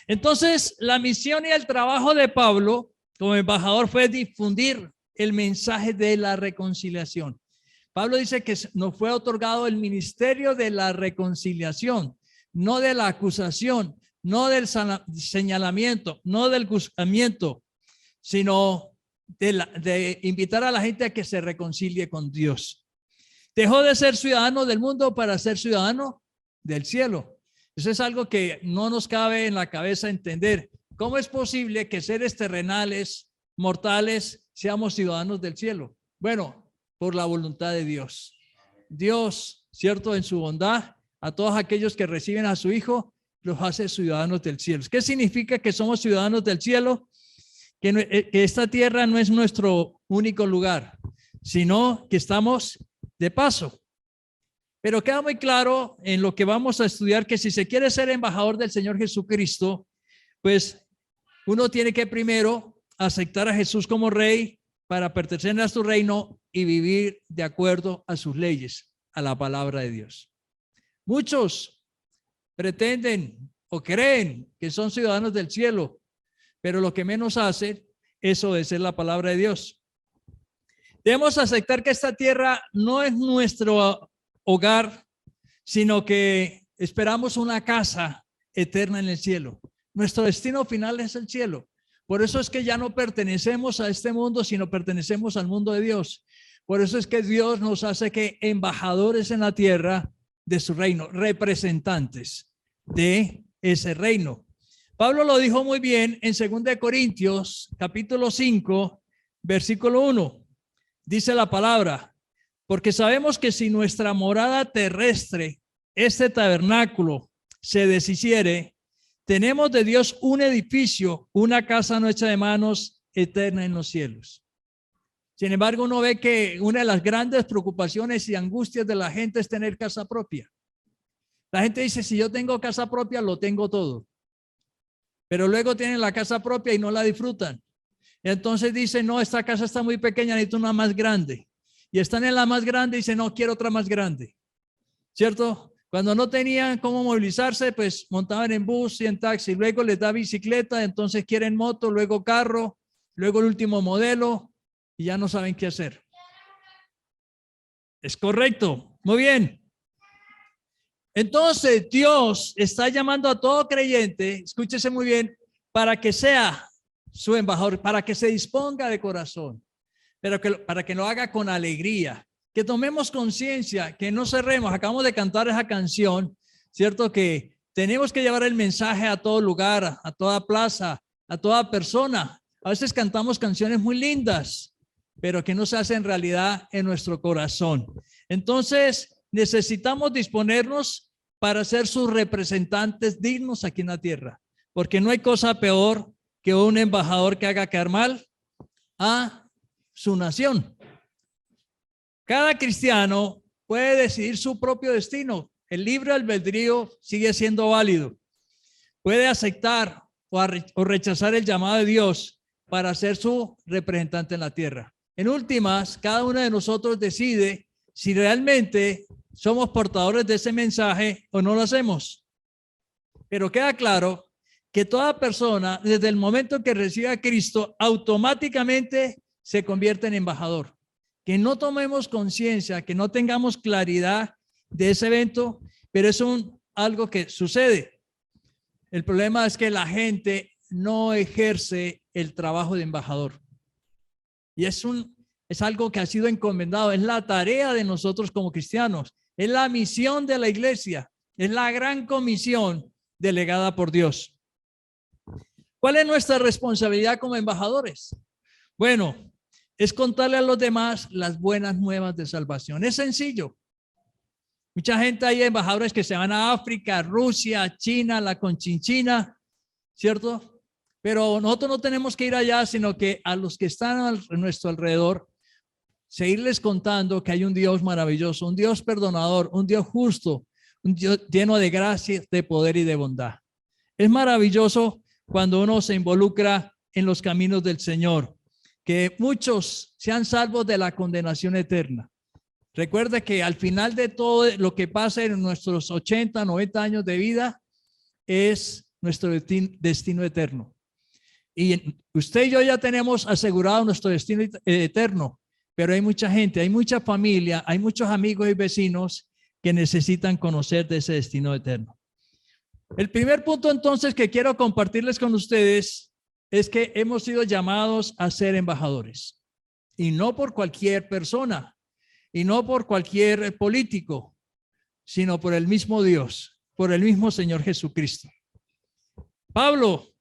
Entonces, la misión y el trabajo de Pablo como embajador fue difundir el mensaje de la reconciliación. Pablo dice que nos fue otorgado el ministerio de la reconciliación, no de la acusación, no del señalamiento, no del juzgamiento, sino de invitar a la gente a que se reconcilie con Dios. Dejó de ser ciudadano del mundo para ser ciudadano del cielo. Eso es algo que no nos cabe en la cabeza entender. ¿Cómo es posible que seres terrenales, mortales, seamos ciudadanos del cielo? Bueno, por la voluntad de Dios. Dios, cierto, en su bondad, a todos aquellos que reciben a su Hijo, los hace ciudadanos del cielo. ¿Qué significa que somos ciudadanos del cielo? Que esta tierra no es nuestro único lugar, sino que estamos de paso. Pero queda muy claro en lo que vamos a estudiar que si se quiere ser embajador del Señor Jesucristo, pues uno tiene que primero aceptar a Jesús como rey para pertenecer a su reino y vivir de acuerdo a sus leyes, a la palabra de Dios. Muchos pretenden o creen que son ciudadanos del cielo, pero lo que menos hacen es obedecer la palabra de Dios. Debemos aceptar que esta tierra no es nuestro hogar, sino que esperamos una casa eterna en el cielo. Nuestro destino final es el cielo. Por eso es que ya no pertenecemos a este mundo, sino pertenecemos al mundo de Dios. Por eso es que Dios nos hace que embajadores en la tierra de su reino, representantes de ese reino. Pablo lo dijo muy bien en 2 Corintios, capítulo 5, versículo 1. Dice la palabra, porque sabemos que si nuestra morada terrestre, este tabernáculo, se deshiciere, tenemos de Dios un edificio, una casa no hecha de manos, eterna en los cielos. Sin embargo, uno ve que una de las grandes preocupaciones y angustias de la gente es tener casa propia. La gente dice, si yo tengo casa propia, lo tengo todo. Pero luego tienen la casa propia y no la disfrutan. Entonces dicen, no, esta casa está muy pequeña, necesito una más grande. Y están en la más grande y dicen, no, quiero otra más grande. ¿Cierto? Cuando no tenían cómo movilizarse, pues montaban en bus y en taxi. Luego les da bicicleta, entonces quieren moto, luego carro, luego el último modelo y ya no saben qué hacer. Es correcto. Muy bien. Entonces Dios está llamando a todo creyente, escúchese muy bien, para que sea su embajador, para que se disponga de corazón, pero para que lo haga con alegría, que tomemos conciencia, que no cerremos. Acabamos de cantar esa canción, ¿cierto? Que tenemos que llevar el mensaje a todo lugar, a toda plaza, a toda persona. A veces cantamos canciones muy lindas, pero que no se hacen realidad en nuestro corazón. Entonces necesitamos disponernos para ser sus representantes dignos aquí en la tierra, porque no hay cosa peor que un embajador que haga quedar mal a su nación. Cada cristiano puede decidir su propio destino. El libre albedrío sigue siendo válido. Puede aceptar o rechazar el llamado de Dios para ser su representante en la tierra. En últimas, cada uno de nosotros decide si realmente somos portadores de ese mensaje o no lo hacemos. Pero queda claro que toda persona, desde el momento que recibe a Cristo, automáticamente se convierte en embajador. Que no tomemos conciencia, que no tengamos claridad de ese evento, pero es algo que sucede. El problema es que la gente no ejerce el trabajo de embajador. Y es algo que ha sido encomendado, es la tarea de nosotros como cristianos, es la misión de la iglesia, es la gran comisión delegada por Dios. ¿Cuál es nuestra responsabilidad como embajadores? Bueno, es contarle a los demás las buenas nuevas de salvación. Es sencillo. Mucha gente, hay embajadores que se van a África, Rusia, China, la Conchinchina, ¿cierto? Pero nosotros no tenemos que ir allá, sino que a los que están a nuestro alrededor, seguirles contando que hay un Dios maravilloso, un Dios perdonador, un Dios justo, un Dios lleno de gracia, de poder y de bondad. Es maravilloso cuando uno se involucra en los caminos del Señor, que muchos sean salvos de la condenación eterna. Recuerde que al final de todo lo que pasa en nuestros 80, 90 años de vida es nuestro destino eterno. Y usted y yo ya tenemos asegurado nuestro destino eterno, pero hay mucha gente, hay mucha familia, hay muchos amigos y vecinos que necesitan conocer de ese destino eterno. El primer punto entonces que quiero compartirles con ustedes es que hemos sido llamados a ser embajadores, y no por cualquier persona, y no por cualquier político, sino por el mismo Dios, por el mismo Señor Jesucristo. Pablo,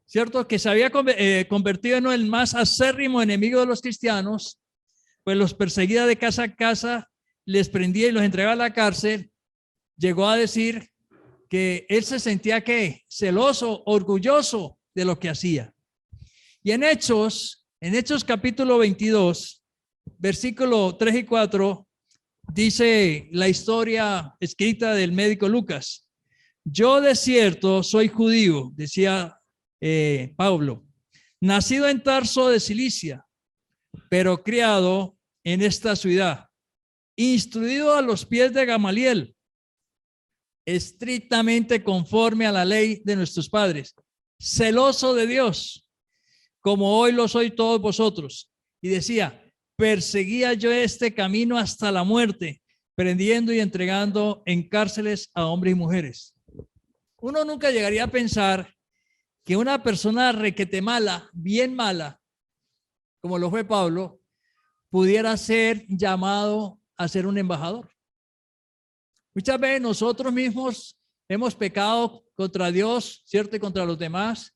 cierto que se había convertido en el más acérrimo enemigo de los cristianos, pues los perseguía de casa a casa, les prendía y los entregaba a la cárcel. Llegó a decir que él se sentía celoso, orgulloso de lo que hacía. Y en Hechos capítulo 22, versículo 3 y 4, dice la historia escrita del médico Lucas: yo de cierto soy judío, decía Pablo, nacido en Tarso de Cilicia, pero criado en esta ciudad, instruido a los pies de Gamaliel, estrictamente conforme a la ley de nuestros padres, celoso de Dios, como hoy lo soy todos vosotros. Y decía: perseguía yo este camino hasta la muerte, prendiendo y entregando en cárceles a hombres y mujeres. Uno nunca llegaría a pensar que una persona requete mala, bien mala, como lo fue Pablo, pudiera ser llamado a ser un embajador. Muchas veces nosotros mismos hemos pecado contra Dios, ¿cierto? Y contra los demás,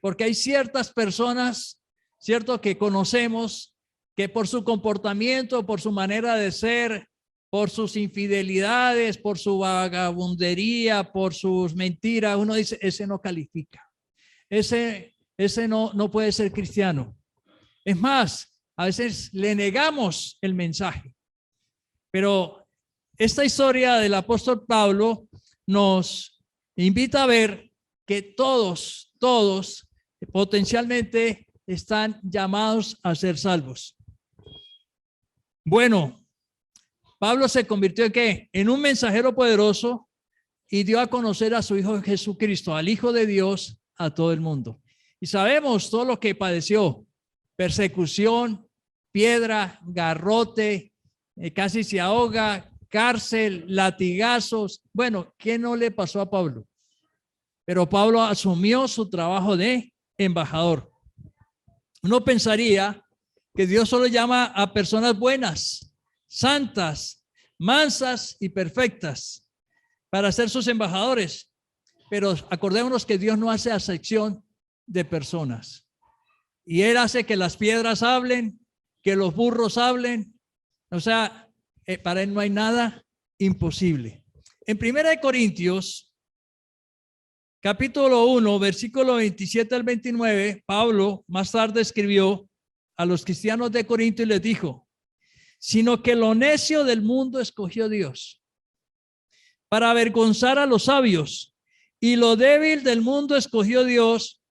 porque hay ciertas personas, ¿cierto?, que conocemos que por su comportamiento, por su manera de ser, por sus infidelidades, por su vagabundería, por sus mentiras, uno dice: ese no califica, ese no puede ser cristiano. Es más, a veces le negamos el mensaje. Pero esta historia del apóstol Pablo nos invita a ver que todos potencialmente están llamados a ser salvos. Bueno, Pablo se convirtió en un mensajero poderoso y dio a conocer a su Hijo Jesucristo, al Hijo de Dios, a todo el mundo. Y sabemos todo lo que padeció: persecución, piedra, garrote, casi se ahoga, cárcel, latigazos. Bueno, ¿qué no le pasó a Pablo? Pero Pablo asumió su trabajo de embajador. Uno pensaría que Dios solo llama a personas buenas, santas, mansas y perfectas para ser sus embajadores. Pero acordémonos que Dios no hace acepción de personas. Y Él hace que las piedras hablen, que los burros hablen. O sea, para Él no hay nada imposible. En 1 Corintios, capítulo 1, versículo 27 al 29, Pablo más tarde escribió a los cristianos de Corinto y les dijo: sino que lo necio del mundo escogió Dios para avergonzar a los sabios, y lo débil del mundo escogió Dios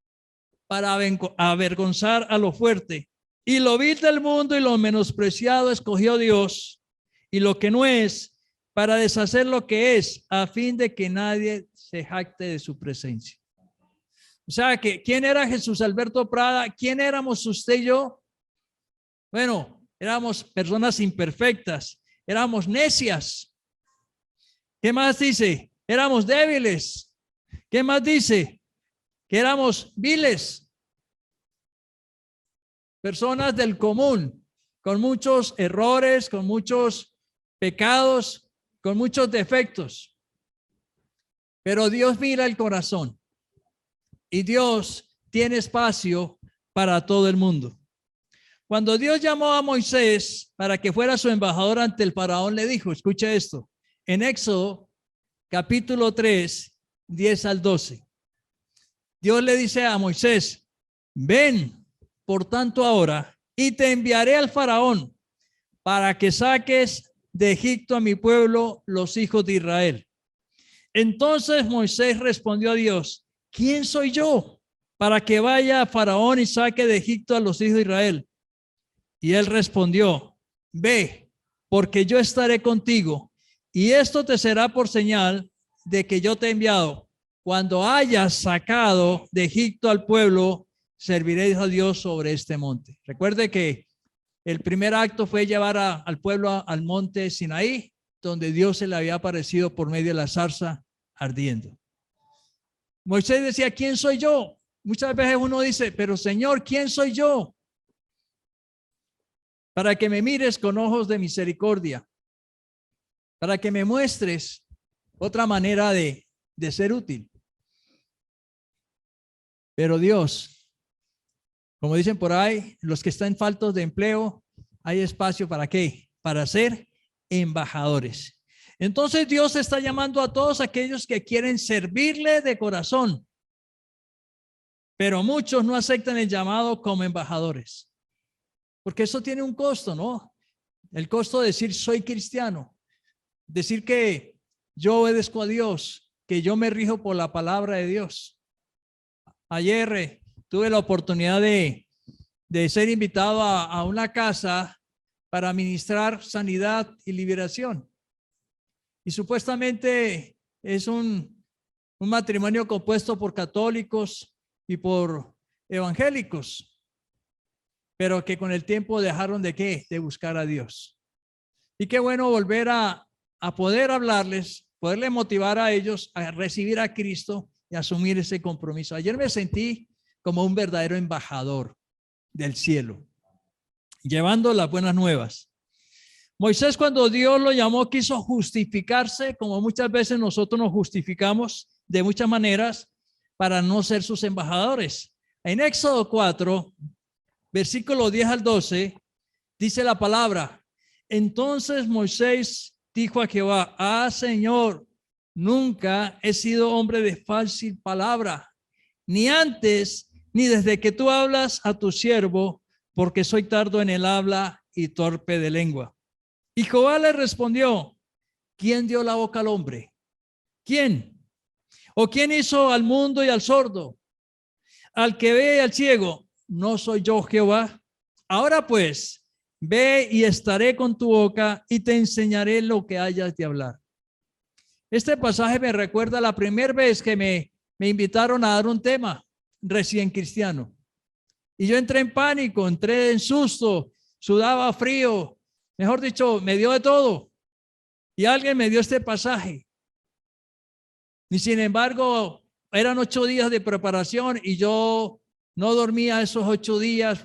para avergonzar a lo fuerte, y lo vil del mundo y lo menospreciado escogió Dios, y lo que no es, para deshacer lo que es, a fin de que nadie se jacte de su presencia. O sea, que ¿quién era Jesús Alberto Prada? ¿Quién éramos usted y yo? Bueno, éramos personas imperfectas, éramos necias. ¿Qué más dice? Éramos débiles. ¿Qué más dice? Que éramos viles. Personas del común, con muchos errores, con muchos pecados, con muchos defectos. Pero Dios mira el corazón y Dios tiene espacio para todo el mundo. Cuando Dios llamó a Moisés para que fuera su embajador ante el faraón, le dijo, escuche esto, en Éxodo capítulo 3, 10 al 12. Dios le dice a Moisés, ven, por tanto ahora, y te enviaré al faraón para que saques de Egipto a mi pueblo, los hijos de Israel. Entonces Moisés respondió a Dios, ¿quién soy yo para que vaya a faraón y saque de Egipto a los hijos de Israel? Y él respondió, ve, porque yo estaré contigo, y esto te será por señal de que yo te he enviado. Cuando hayas sacado de Egipto al pueblo, serviréis a Dios sobre este monte. Recuerde que el primer acto fue llevar al pueblo al monte Sinaí, donde Dios se le había aparecido por medio de la zarza ardiendo. Moisés decía, ¿quién soy yo? Muchas veces uno dice, pero Señor, ¿quién soy yo? Para que me mires con ojos de misericordia, para que me muestres otra manera de ser útil. Pero Dios, como dicen por ahí, los que están faltos de empleo, hay espacio ¿para qué? Para ser embajadores. Entonces Dios está llamando a todos aquellos que quieren servirle de corazón, pero muchos no aceptan el llamado como embajadores, porque eso tiene un costo, ¿no? El costo de decir soy cristiano, decir que yo obedezco a Dios, que yo me rijo por la palabra de Dios. Ayer tuve la oportunidad de ser invitado a una casa para ministrar sanidad y liberación. Y supuestamente es un matrimonio compuesto por católicos y por evangélicos, pero que con el tiempo dejaron de ¿qué? De buscar a Dios. Y qué bueno volver a poder hablarles, poderle motivar a ellos a recibir a Cristo y asumir ese compromiso. Ayer me sentí como un verdadero embajador del cielo, llevando las buenas nuevas. Moisés, cuando Dios lo llamó, quiso justificarse, como muchas veces nosotros nos justificamos de muchas maneras para no ser sus embajadores. En Éxodo 4, versículo 10 al 12, dice la palabra: entonces Moisés dijo a Jehová, Señor, nunca he sido hombre de fácil palabra, ni antes ni desde que tú hablas a tu siervo, porque soy tardo en el habla y torpe de lengua. Y Jehová le respondió, ¿quién dio la boca al hombre? ¿Quién? ¿O quién hizo al mundo y al sordo? Al que ve y al ciego, ¿no soy yo Jehová? Ahora pues, ve y estaré con tu boca y te enseñaré lo que hayas de hablar. Este pasaje me recuerda la primera vez que me invitaron a dar un tema recién cristiano. Y yo entré en pánico, entré en susto, sudaba frío. Mejor dicho, me dio de todo. Y alguien me dio este pasaje. Y sin embargo, eran 8 días de preparación y yo no dormía esos 8 días.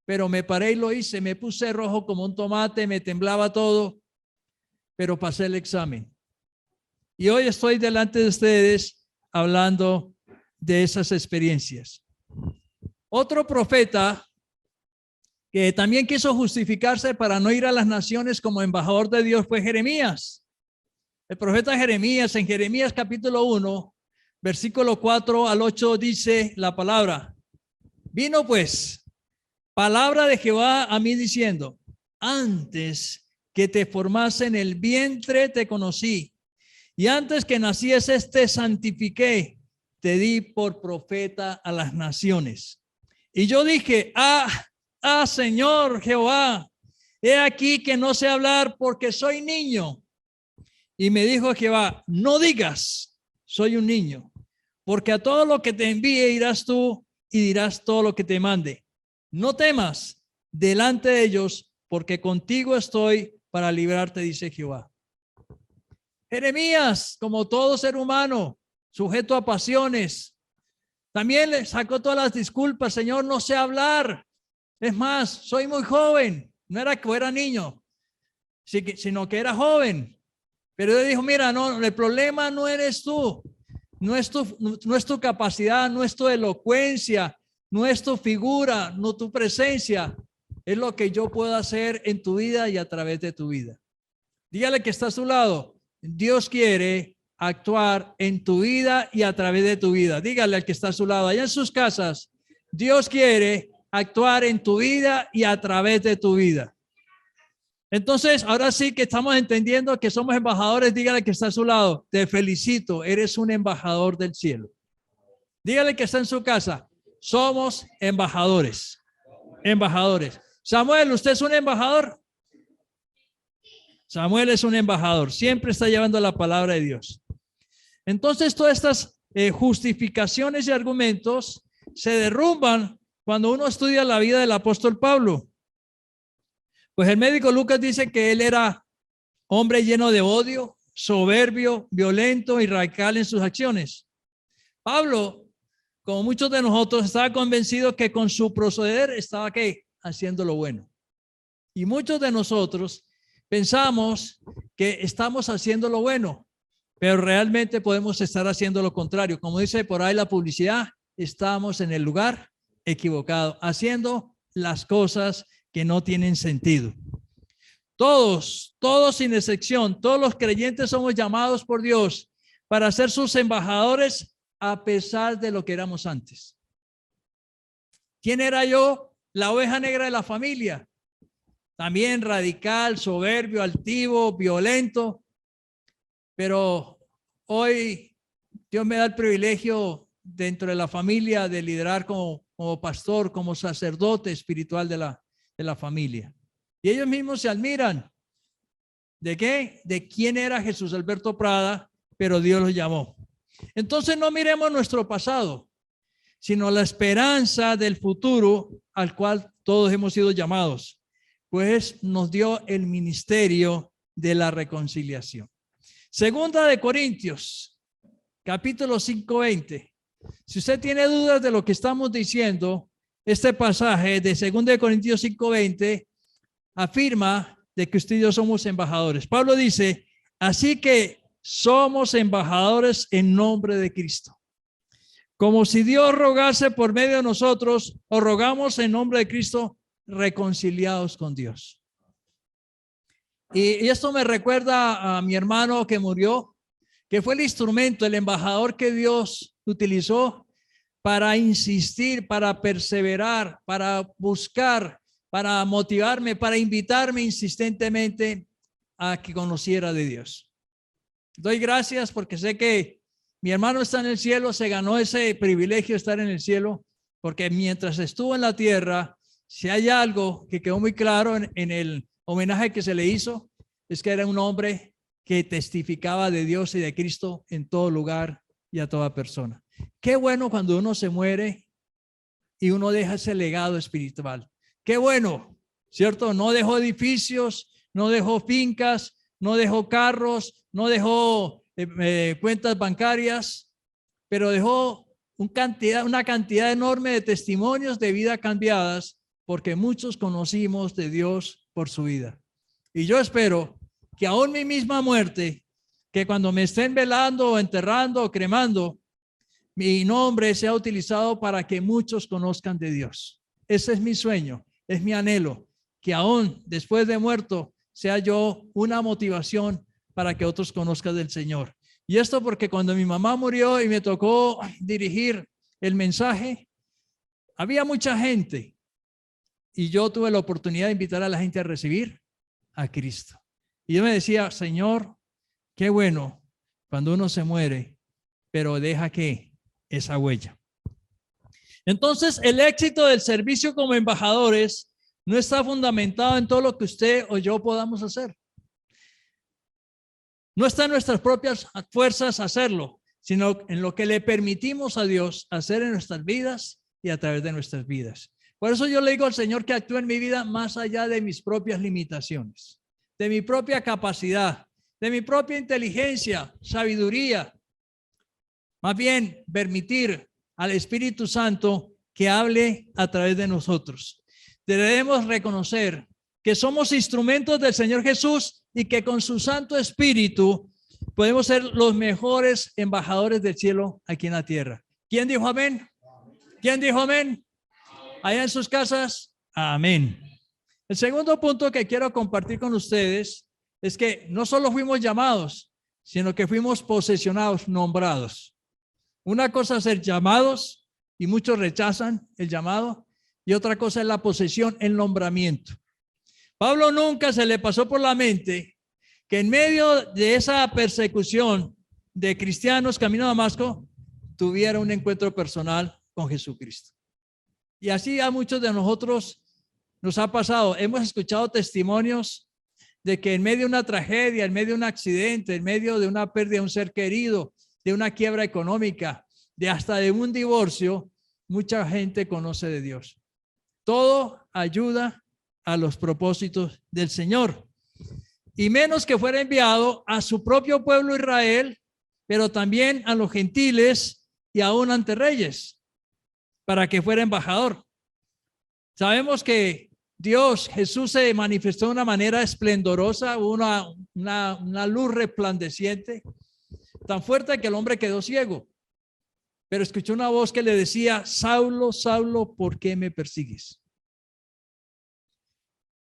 Pero me paré y lo hice. Me puse rojo como un tomate, me temblaba todo. Pero pasé el examen. Y hoy estoy delante de ustedes hablando de esas experiencias. Otro profeta que también quiso justificarse para no ir a las naciones como embajador de Dios fue Jeremías. El profeta Jeremías, en Jeremías capítulo 1, versículo 4 al 8 dice la palabra: vino pues palabra de Jehová a mí diciendo, antes que te formase en el vientre te conocí, y antes que nacieses te santifiqué, te di por profeta a las naciones. Y yo dije, Señor Jehová, he aquí que no sé hablar porque soy niño. Y me dijo Jehová, no digas, soy un niño, porque a todo lo que te envíe irás tú y dirás todo lo que te mande. No temas delante de ellos, porque contigo estoy para librarte, dice Jehová. Jeremías, como todo ser humano, sujeto a pasiones, también le sacó todas las disculpas. Señor, no sé hablar. Es más, soy muy joven. No era que era niño, sino que era joven. Pero él dijo, mira, no, el problema no eres tú. No es tu capacidad, no es tu elocuencia, no es tu figura, no tu presencia. Es lo que yo puedo hacer en tu vida y a través de tu vida. Dígale que está a su lado. Dios quiere actuar en tu vida y a través de tu vida. Dígale al que está a su lado, allá en sus casas, Dios quiere actuar en tu vida y a través de tu vida. Entonces, ahora sí que estamos entendiendo que somos embajadores. Dígale que está a su lado, te felicito, eres un embajador del cielo. Dígale que está en su casa, somos embajadores. Embajadores. Samuel, ¿usted es un embajador? Samuel es un embajador, siempre está llevando la palabra de Dios. Entonces, todas estas justificaciones y argumentos se derrumban cuando uno estudia la vida del apóstol Pablo. Pues el médico Lucas dice que él era hombre lleno de odio, soberbio, violento y radical en sus acciones. Pablo, como muchos de nosotros, estaba convencido que con su proceder estaba ¿qué? Haciendo lo bueno. Y muchos de nosotros pensamos que estamos haciendo lo bueno, pero realmente podemos estar haciendo lo contrario. Como dice por ahí la publicidad, estamos en el lugar equivocado, haciendo las cosas que no tienen sentido. Todos sin excepción, todos los creyentes somos llamados por Dios para ser sus embajadores a pesar de lo que éramos antes. ¿Quién era yo? La oveja negra de la familia. También radical, soberbio, altivo, violento. Pero hoy Dios me da el privilegio dentro de la familia de liderar como pastor, como sacerdote espiritual de la familia. Y ellos mismos se admiran. ¿De qué? De quién era Jesús Alberto Prada, pero Dios los llamó. Entonces no miremos nuestro pasado, sino la esperanza del futuro al cual todos hemos sido llamados, pues nos dio el ministerio de la reconciliación. Segunda de Corintios, capítulo 5:20. Si usted tiene dudas de lo que estamos diciendo, este pasaje de Segunda de Corintios 5:20 afirma de que usted y yo somos embajadores. Pablo dice, así que somos embajadores en nombre de Cristo. Como si Dios rogase por medio de nosotros, o rogamos en nombre de Cristo, reconciliados con Dios. Y esto me recuerda a mi hermano que murió, que fue el instrumento, el embajador que Dios utilizó para insistir, para perseverar, para buscar, para motivarme, para invitarme insistentemente a que conociera de Dios. Doy gracias porque sé que mi hermano está en el cielo, se ganó ese privilegio de estar en el cielo, porque mientras estuvo en la tierra, si hay algo que quedó muy claro en el homenaje que se le hizo, es que era un hombre que testificaba de Dios y de Cristo en todo lugar y a toda persona. Qué bueno cuando uno se muere y uno deja ese legado espiritual. Qué bueno, ¿cierto? No dejó edificios, no dejó fincas, no dejó carros, no dejó cuentas bancarias, pero dejó una cantidad enorme de testimonios de vida cambiadas, porque muchos conocimos de Dios por su vida. Y yo espero que aún mi misma muerte, que cuando me estén velando o enterrando o cremando, mi nombre sea utilizado para que muchos conozcan de Dios. Ese es mi sueño, es mi anhelo, que aún después de muerto sea yo una motivación para que otros conozcan del Señor. Y esto porque cuando mi mamá murió y me tocó dirigir el mensaje, había mucha gente y yo tuve la oportunidad de invitar a la gente a recibir a Cristo. Y yo me decía, Señor, qué bueno cuando uno se muere, pero deja que esa huella. Entonces, el éxito del servicio como embajadores no está fundamentado en todo lo que usted o yo podamos hacer. No está en nuestras propias fuerzas hacerlo, sino en lo que le permitimos a Dios hacer en nuestras vidas y a través de nuestras vidas. Por eso yo le digo al Señor que actúe en mi vida más allá de mis propias limitaciones, de mi propia capacidad, de mi propia inteligencia, sabiduría. Más bien, permitir al Espíritu Santo que hable a través de nosotros. Debemos reconocer que somos instrumentos del Señor Jesús y que con su Santo Espíritu podemos ser los mejores embajadores del cielo aquí en la tierra. ¿Quién dijo amén? ¿Quién dijo amén? Allá en sus casas, amén. El segundo punto que quiero compartir con ustedes es que no solo fuimos llamados, sino que fuimos posesionados, nombrados. Una cosa es ser llamados y muchos rechazan el llamado, y otra cosa es la posesión, el nombramiento. Pablo nunca se le pasó por la mente que en medio de esa persecución de cristianos camino a Damasco tuviera un encuentro personal con Jesucristo. Y así a muchos de nosotros nos ha pasado. Hemos escuchado testimonios de que en medio de una tragedia, en medio de un accidente, en medio de una pérdida de un ser querido, de una quiebra económica, de hasta de un divorcio, mucha gente conoce de Dios. Todo ayuda a los propósitos del Señor. Y menos que fuera enviado a su propio pueblo Israel, pero también a los gentiles y aún ante reyes para que fuera embajador. Sabemos que Dios, Jesús se manifestó de una manera esplendorosa, una luz resplandeciente, tan fuerte que el hombre quedó ciego. Pero escuchó una voz que le decía: Saulo, Saulo, ¿por qué me persigues?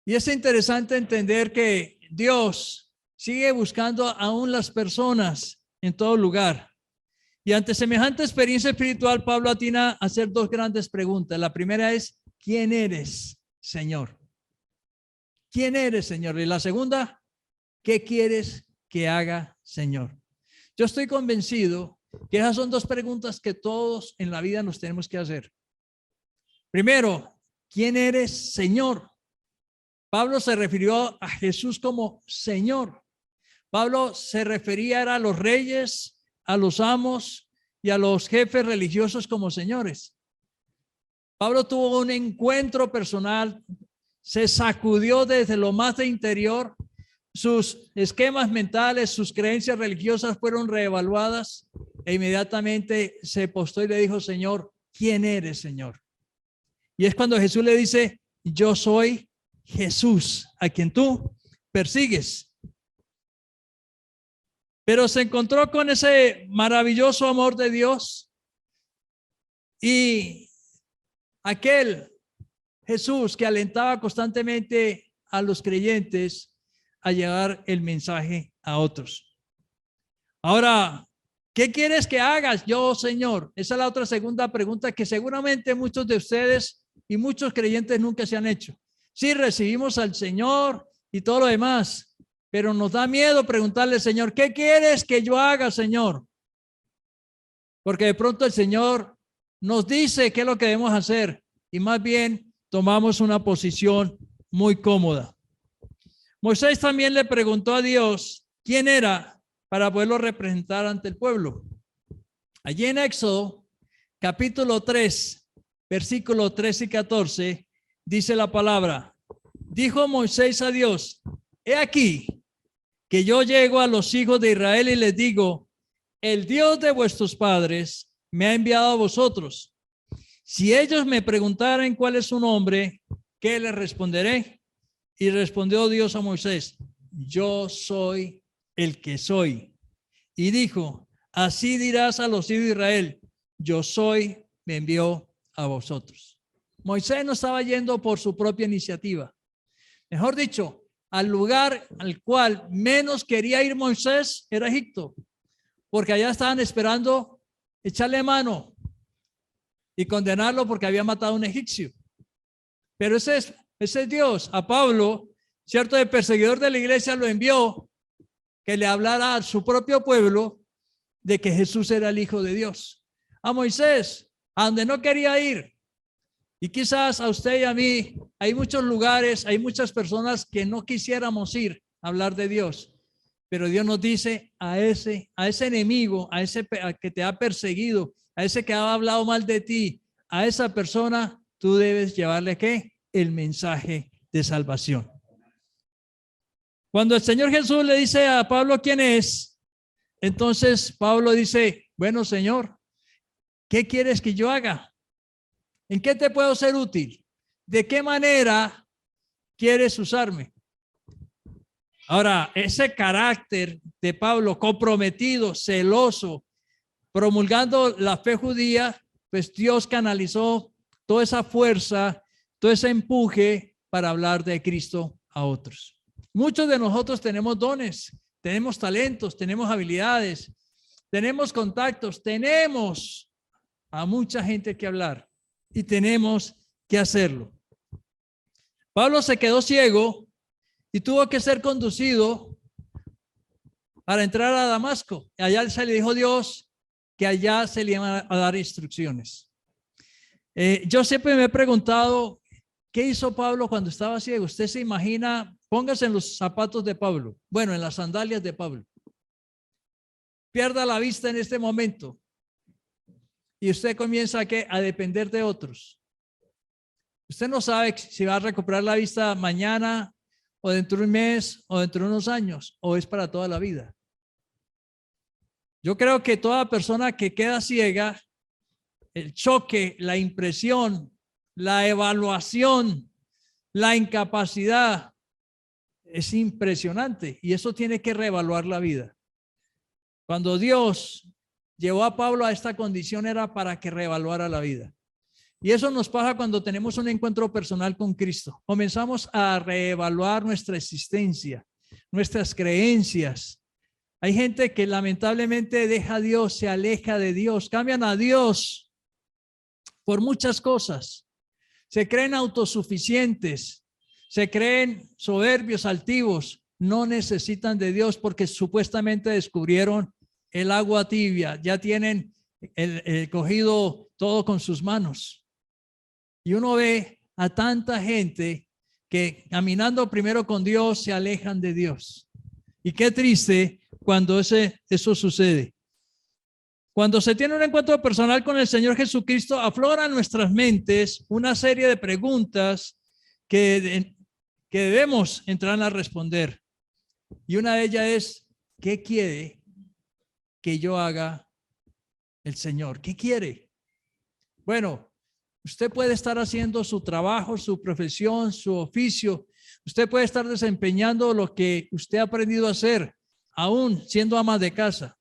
Y es interesante entender que Dios sigue buscando aún las personas en todo lugar. Y ante semejante experiencia espiritual, Pablo atina a hacer dos grandes preguntas. La primera es: ¿quién eres, Señor? ¿Quién eres, Señor? Y la segunda: ¿qué quieres que haga, Señor? Yo estoy convencido que esas son dos preguntas que todos en la vida nos tenemos que hacer. Primero, ¿quién eres, Señor? Pablo se refirió a Jesús como Señor. Pablo se refería a los reyes, a los amos y a los jefes religiosos como señores. Pablo tuvo un encuentro personal, se sacudió desde lo más de interior, sus esquemas mentales, sus creencias religiosas fueron reevaluadas e inmediatamente se postó y le dijo: Señor, ¿quién eres, Señor? Y es cuando Jesús le dice: yo soy Jesús, a quien tú persigues. Pero se encontró con ese maravilloso amor de Dios y aquel Jesús que alentaba constantemente a los creyentes a llevar el mensaje a otros. Ahora, ¿qué quieres que hagas yo, Señor? Esa es la otra segunda pregunta que seguramente muchos de ustedes y muchos creyentes nunca se han hecho. Sí, recibimos al Señor y todo lo demás, pero nos da miedo preguntarle: Señor, ¿qué quieres que yo haga, Señor? Porque de pronto el Señor nos dice qué es lo que debemos hacer y más bien tomamos una posición muy cómoda. Moisés también le preguntó a Dios quién era para poderlo representar ante el pueblo. Allí en Éxodo, capítulo 3, versículos 13 y 14, dice la palabra: dijo Moisés a Dios: he aquí que yo llego a los hijos de Israel y les digo: el Dios de vuestros padres me ha enviado a vosotros. Si ellos me preguntaran cuál es su nombre, ¿qué les responderé? Y respondió Dios a Moisés: yo soy el que soy. Y dijo: así dirás a los hijos de Israel: yo soy, me envió a vosotros. Moisés no estaba yendo por su propia iniciativa. Mejor dicho, al lugar al cual menos quería ir Moisés era Egipto, porque allá estaban esperando echarle mano y condenarlo porque había matado a un egipcio. Pero ese es Dios. A Pablo, cierto, el perseguidor de la iglesia, lo envió que le hablara a su propio pueblo de que Jesús era el Hijo de Dios. A Moisés, a donde no quería ir. Y quizás a usted y a mí, hay muchos lugares, hay muchas personas que no quisiéramos ir a hablar de Dios. Pero Dios nos dice: a ese enemigo, a ese que te ha perseguido, a ese que ha hablado mal de ti, a esa persona tú debes llevarle ¿qué? El mensaje de salvación. Cuando el Señor Jesús le dice a Pablo quién es, entonces Pablo dice: bueno, Señor, ¿qué quieres que yo haga? ¿En qué te puedo ser útil? ¿De qué manera quieres usarme? Ahora, ese carácter de Pablo, comprometido, celoso, promulgando la fe judía, pues Dios canalizó toda esa fuerza, todo ese empuje para hablar de Cristo a otros. Muchos de nosotros tenemos dones, tenemos talentos, tenemos habilidades, tenemos contactos, tenemos a mucha gente que hablar y tenemos que hacerlo. Pablo se quedó ciego y tuvo que ser conducido para entrar a Damasco. Allá se le dijo Dios que allá se le iban a dar instrucciones. Yo siempre me he preguntado, ¿qué hizo Pablo cuando estaba ciego? Usted se imagina, póngase en los zapatos de Pablo, bueno, en las sandalias de Pablo. Pierda la vista en este momento y usted comienza a depender de otros. Usted no sabe si va a recuperar la vista mañana o dentro de un mes o dentro de unos años, o es para toda la vida. Yo creo que toda persona que queda ciega el choque, la impresión, la evaluación, la incapacidad es impresionante, y eso tiene que reevaluar la vida. Cuando Dios llevó a Pablo a esta condición era para que reevaluara la vida. Y eso nos pasa cuando tenemos un encuentro personal con Cristo. Comenzamos a reevaluar nuestra existencia, nuestras creencias. Hay gente que lamentablemente deja a Dios, se aleja de Dios, cambian a Dios por muchas cosas. Se creen autosuficientes, se creen soberbios, altivos, no necesitan de Dios porque supuestamente descubrieron el agua tibia, ya tienen el cogido todo con sus manos. Y uno ve a tanta gente que caminando primero con Dios se alejan de Dios. Y qué triste cuando eso sucede. Cuando se tiene un encuentro personal con el Señor Jesucristo, aflora en nuestras mentes una serie de preguntas que debemos entrar a responder. Y una de ellas es, ¿qué quiere que yo haga el Señor? ¿Qué quiere? Bueno, usted puede estar haciendo su trabajo, su profesión, su oficio. Usted puede estar desempeñando lo que usted ha aprendido a hacer, aún siendo ama de casa.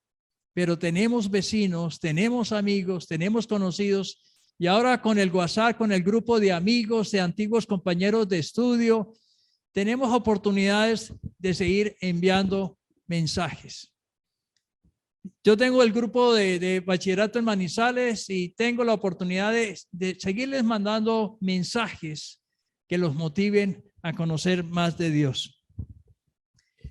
Pero tenemos vecinos, tenemos amigos, tenemos conocidos, y ahora con el WhatsApp, con el grupo de amigos, de antiguos compañeros de estudio, tenemos oportunidades de seguir enviando mensajes. Yo tengo el grupo de bachillerato en Manizales y tengo la oportunidad de seguirles mandando mensajes que los motiven a conocer más de Dios.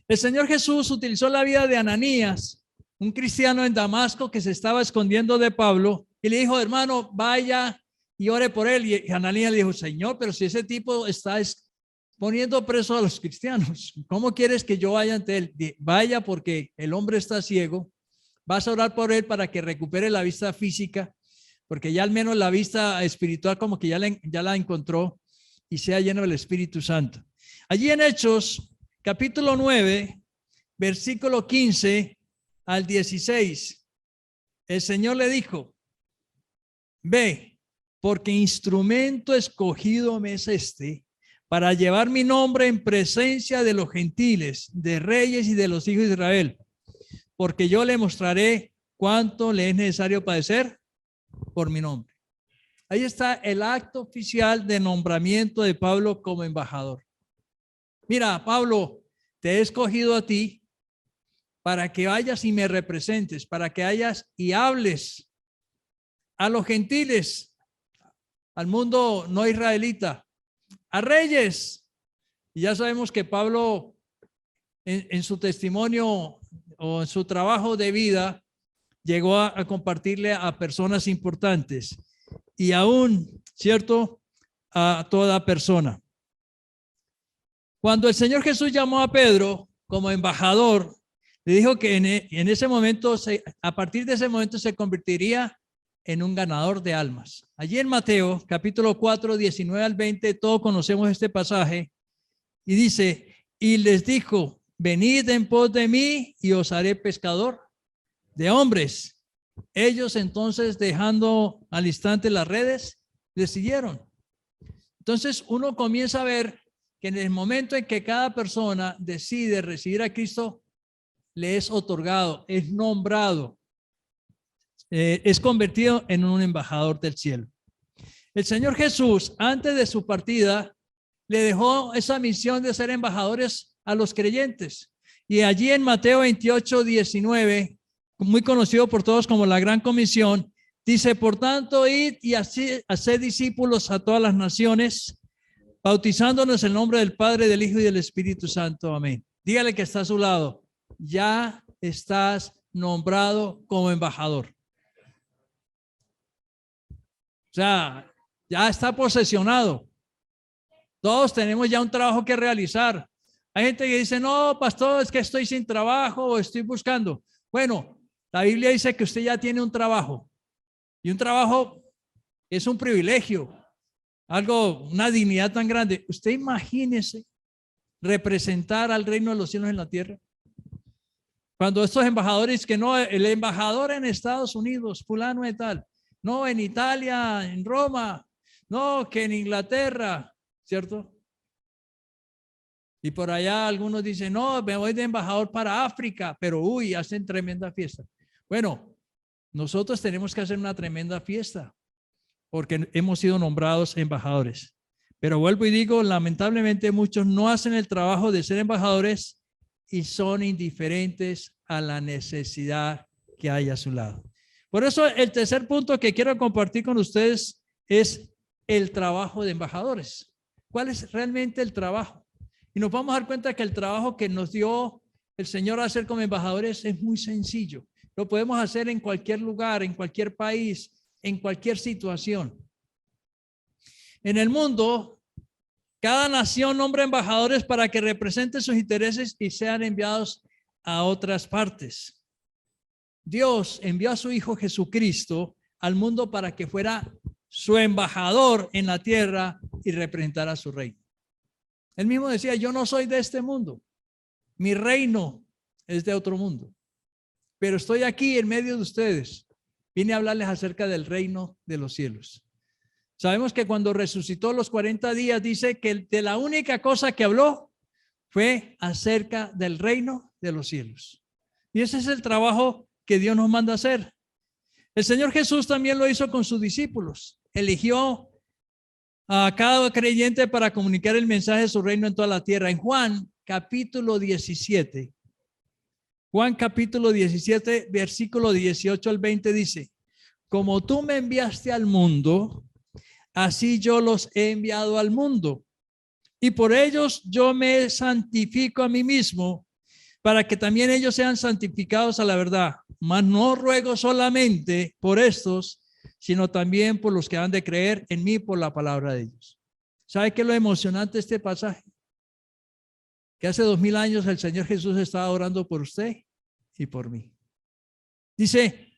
El Señor Jesús utilizó la vida de Ananías, un cristiano en Damasco que se estaba escondiendo de Pablo, y le dijo, hermano, vaya y ore por él. Y Ananías le dijo, Señor, pero si ese tipo está poniendo preso a los cristianos, ¿cómo quieres que yo vaya ante él? Vaya, porque el hombre está ciego. Vas a orar por él para que recupere la vista física, porque ya al menos la vista espiritual como que ya la encontró, y sea lleno del Espíritu Santo. Allí en Hechos, capítulo 9, versículo 15 al 16, el Señor le dijo, ve, porque instrumento escogido me es este, para llevar mi nombre en presencia de los gentiles, de reyes y de los hijos de Israel, porque yo le mostraré cuánto le es necesario padecer por mi nombre. Ahí está el acto oficial de nombramiento de Pablo como embajador. Mira, Pablo, te he escogido a ti para que vayas y me representes, para que vayas y hables a los gentiles, al mundo no israelita, a reyes. Y ya sabemos que Pablo en su testimonio o en su trabajo de vida llegó a compartirle a personas importantes y aún, ¿cierto?, a toda persona. Cuando el Señor Jesús llamó a Pedro como embajador, le dijo que en ese momento, a partir de ese momento se convertiría en un ganador de almas. Allí en Mateo, capítulo 4, 19 al 20, todos conocemos este pasaje, y dice, y les dijo, venid en pos de mí y os haré pescador de hombres. Ellos entonces, dejando al instante las redes, le siguieron. Entonces uno comienza a ver que en el momento en que cada persona decide recibir a Cristo, le es otorgado, es nombrado, es convertido en un embajador del cielo. El Señor Jesús, antes de su partida, le dejó esa misión de ser embajadores a los creyentes. Y allí en Mateo 28, 19, muy conocido por todos como la Gran Comisión, dice, por tanto, id y haced discípulos a todas las naciones, bautizándonos en el nombre del Padre, del Hijo y del Espíritu Santo. Amén. Dígale que está a su lado, ya estás nombrado como embajador. O sea, ya está posesionado. Todos tenemos ya un trabajo que realizar. Hay gente que dice, no, pastor, es que estoy sin trabajo o estoy buscando. Bueno, la Biblia dice que usted ya tiene un trabajo. Y un trabajo es un privilegio, algo, una dignidad tan grande. Usted imagínese representar al reino de los cielos en la tierra. Cuando estos embajadores, que no, el embajador en Estados Unidos, fulano de tal, No, en Italia, en Roma, no, que en Inglaterra, ¿cierto? Y por allá algunos dicen, no, me voy de embajador para África, pero uy, hacen tremenda fiesta. Bueno, nosotros tenemos que hacer una tremenda fiesta porque hemos sido nombrados embajadores. Pero vuelvo y digo, lamentablemente muchos no hacen el trabajo de ser embajadores y son indiferentes a la necesidad que hay a su lado. Por eso el tercer punto que quiero compartir con ustedes es el trabajo de embajadores. ¿Cuál es realmente el trabajo? Y nos vamos a dar cuenta que el trabajo que nos dio el Señor a hacer como embajadores es muy sencillo. Lo podemos hacer en cualquier lugar, en cualquier país, en cualquier situación. En el mundo, cada nación nombra embajadores para que representen sus intereses y sean enviados a otras partes. Dios envió a su Hijo Jesucristo al mundo para que fuera su embajador en la tierra y representara su reino. Él mismo decía, yo no soy de este mundo, mi reino es de otro mundo, pero estoy aquí en medio de ustedes. Vine a hablarles acerca del reino de los cielos. Sabemos que cuando resucitó los 40 días, dice que de la única cosa que habló fue acerca del reino de los cielos. Y ese es el trabajo que Dios nos manda a hacer. El Señor Jesús también lo hizo con sus discípulos. Eligió a cada creyente para comunicar el mensaje de su reino en toda la tierra. En Juan capítulo 17, versículo 18 al 20 dice, como tú me enviaste al mundo, así yo los he enviado al mundo. Y por ellos yo me santifico a mí mismo, para que también ellos sean santificados a la verdad. Mas no ruego solamente por estos, sino también por los que han de creer en mí por la palabra de ellos. ¿Sabe qué es lo emocionante de este pasaje? Que hace 2000 años el Señor Jesús estaba orando por usted y por mí. Dice,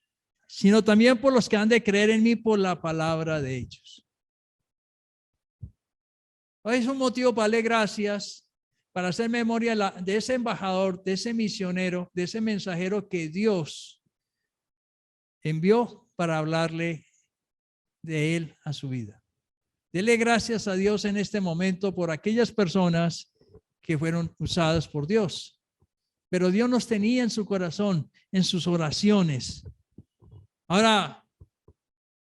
sino también por los que han de creer en mí por la palabra de ellos. Hoy es un motivo para darle gracias, para hacer memoria de ese embajador, de ese misionero, de ese mensajero que Dios envió para hablarle de él a su vida. Dele gracias a Dios en este momento por aquellas personas que fueron usadas por Dios. Pero Dios nos tenía en su corazón, en sus oraciones. Ahora,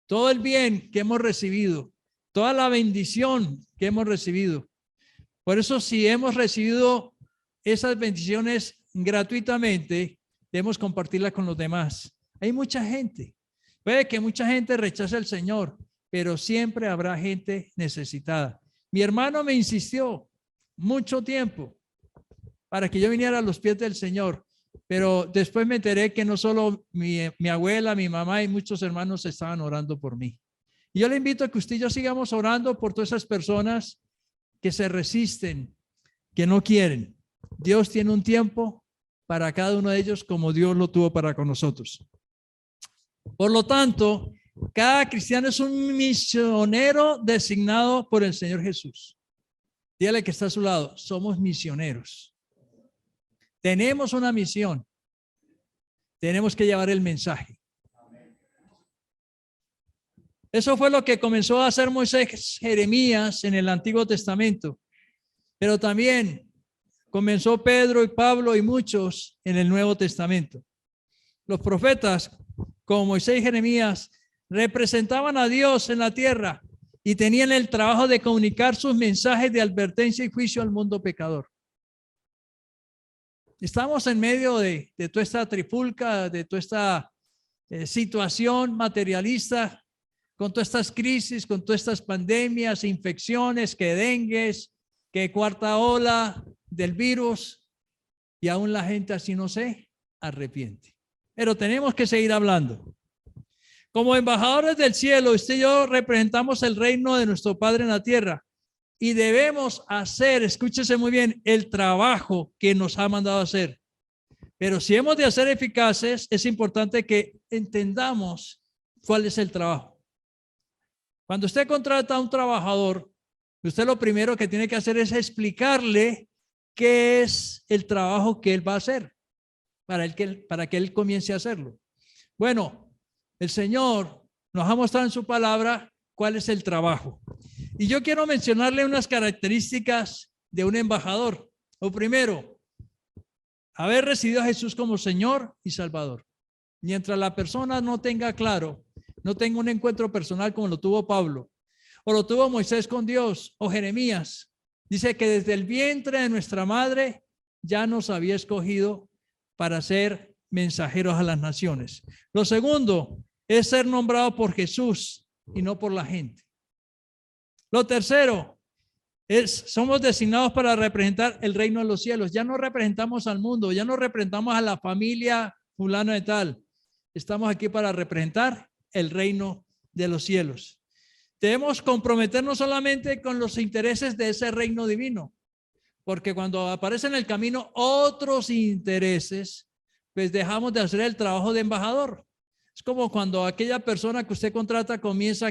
todo el bien que hemos recibido, toda la bendición que hemos recibido. Por eso, si hemos recibido esas bendiciones gratuitamente, debemos compartirlas con los demás. Hay mucha gente. Puede que mucha gente rechace al Señor, pero siempre habrá gente necesitada. Mi hermano me insistió mucho tiempo para que yo viniera a los pies del Señor, pero después me enteré que no solo mi abuela, mi mamá y muchos hermanos estaban orando por mí. Y yo le invito a que usted y yo sigamos orando por todas esas personas que se resisten, que no quieren. Dios tiene un tiempo para cada uno de ellos como Dios lo tuvo para con nosotros. Por lo tanto, cada cristiano es un misionero designado por el Señor Jesús. Dígale que está a su lado, somos misioneros. Tenemos una misión. Tenemos que llevar el mensaje. Eso fue lo que comenzó a hacer Moisés, Jeremías en el Antiguo Testamento. Pero también comenzó Pedro y Pablo y muchos en el Nuevo Testamento. Los profetas, como Moisés y Jeremías, representaban a Dios en la tierra y tenían el trabajo de comunicar sus mensajes de advertencia y juicio al mundo pecador. Estamos en medio de toda esta trifulca, de toda esta situación materialista, con todas estas crisis, con todas estas pandemias, infecciones, que dengues, que cuarta ola del virus, y aún la gente así no se arrepiente. Pero tenemos que seguir hablando. Como embajadores del cielo, usted y yo representamos el reino de nuestro Padre en la tierra y debemos hacer, escúchese muy bien, el trabajo que nos ha mandado a hacer. Pero si hemos de ser eficaces, es importante que entendamos cuál es el trabajo. Cuando usted contrata a un trabajador, usted lo primero que tiene que hacer es explicarle qué es el trabajo que él va a hacer para que él comience a hacerlo. Bueno, el Señor nos ha mostrado en su palabra cuál es el trabajo. Y yo quiero mencionarle unas características de un embajador. Lo primero, haber recibido a Jesús como Señor y Salvador. Mientras la persona no tenga claro, no tenga un encuentro personal como lo tuvo Pablo, o lo tuvo Moisés con Dios, o Jeremías, dice que desde el vientre de nuestra madre ya nos había escogido para ser mensajeros a las naciones. Lo segundo es ser nombrado por Jesús y no por la gente. Lo tercero somos designados para representar el reino de los cielos. Ya no representamos al mundo, ya no representamos a la familia fulana de tal. Estamos aquí para representar el reino de los cielos. Debemos comprometernos solamente con los intereses de ese reino divino, porque cuando aparecen en el camino otros intereses, pues dejamos de hacer el trabajo de embajador. Es como cuando aquella persona que usted contrata comienza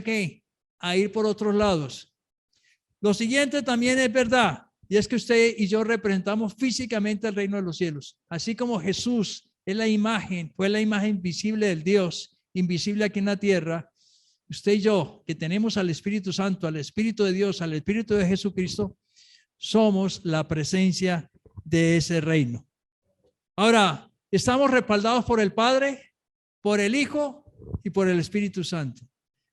a ir por otros lados. Lo siguiente también es verdad, y es que usted y yo representamos físicamente el reino de los cielos. Así como Jesús es la imagen, fue la imagen visible del Dios, invisible aquí en la tierra, usted y yo, que tenemos al Espíritu Santo, al Espíritu de Dios, al Espíritu de Jesucristo, somos la presencia de ese reino. Ahora, estamos respaldados por el Padre, por el Hijo y por el Espíritu Santo.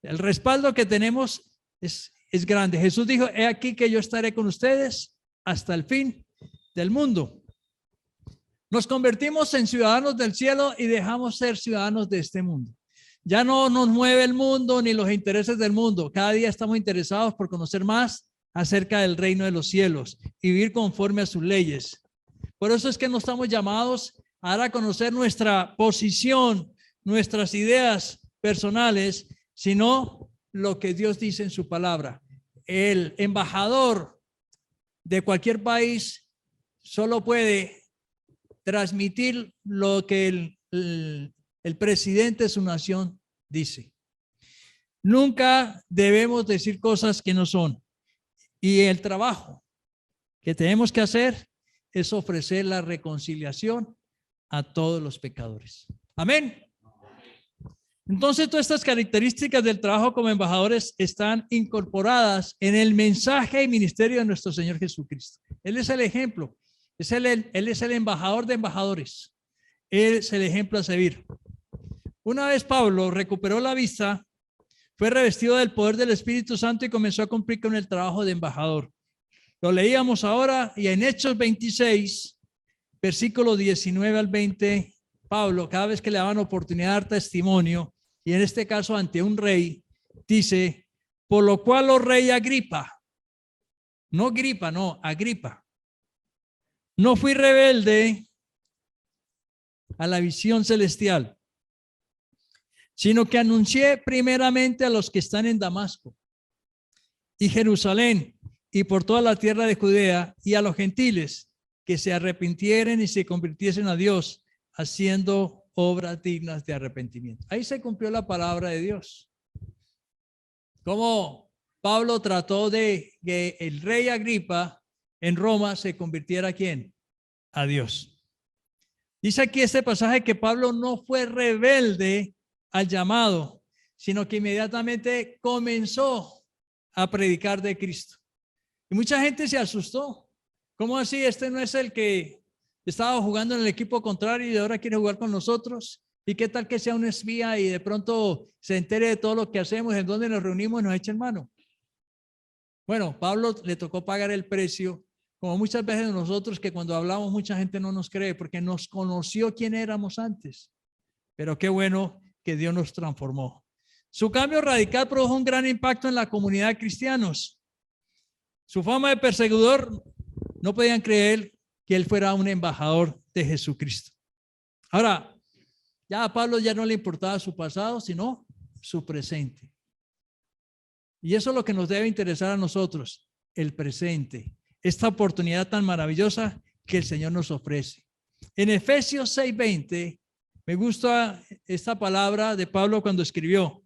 El respaldo que tenemos es grande. Jesús dijo, he aquí que yo estaré con ustedes hasta el fin del mundo. Nos convertimos en ciudadanos del cielo y dejamos ser ciudadanos de este mundo. Ya no nos mueve el mundo ni los intereses del mundo. Cada día estamos interesados por conocer más acerca del reino de los cielos y vivir conforme a sus leyes. Por eso es que no estamos llamados a dar a conocer nuestra posición, nuestras ideas personales, sino lo que Dios dice en su palabra. El embajador de cualquier país solo puede transmitir lo que el presidente de su nación dice. Nunca debemos decir cosas que no son. Y el trabajo que tenemos que hacer es ofrecer la reconciliación a todos los pecadores. Amén. Entonces, todas estas características del trabajo como embajadores están incorporadas en el mensaje y ministerio de nuestro Señor Jesucristo. Él es el ejemplo. Él es el embajador de embajadores. Él es el ejemplo a seguir. Una vez Pablo recuperó la vista, fue revestido del poder del Espíritu Santo y comenzó a cumplir con el trabajo de embajador. Lo leíamos ahora y en Hechos 26, versículo 19 al 20, Pablo, cada vez que le daban oportunidad de dar testimonio, y en este caso ante un rey, dice, por lo cual, oh rey Agripa, Agripa, no fui rebelde a la visión celestial, sino que anuncié primeramente a los que están en Damasco y Jerusalén y por toda la tierra de Judea y a los gentiles que se arrepintieran y se convirtiesen a Dios, haciendo obras dignas de arrepentimiento. Ahí se cumplió la palabra de Dios. Como Pablo trató de que el rey Agripa en Roma se convirtiera ¿a quién? A Dios. Dice aquí este pasaje que Pablo no fue rebelde al llamado, sino que inmediatamente comenzó a predicar de Cristo. Y mucha gente se asustó. ¿Cómo así? Este no es el que estaba jugando en el equipo contrario y ahora quiere jugar con nosotros. ¿Y qué tal que sea un espía y de pronto se entere de todo lo que hacemos, en dónde nos reunimos y nos echen mano? Bueno, Pablo le tocó pagar el precio, como muchas veces nosotros, que cuando hablamos mucha gente no nos cree porque nos conoció quién éramos antes. Pero qué bueno que Dios nos transformó. Su cambio radical produjo un gran impacto en la comunidad de cristianos. Su fama de perseguidor, no podían creer que él fuera un embajador de Jesucristo. Ahora, ya a Pablo ya no le importaba su pasado, sino su presente. Y eso es lo que nos debe interesar a nosotros, el presente. Esta oportunidad tan maravillosa que el Señor nos ofrece. En Efesios 6:20, me gusta esta palabra de Pablo cuando escribió,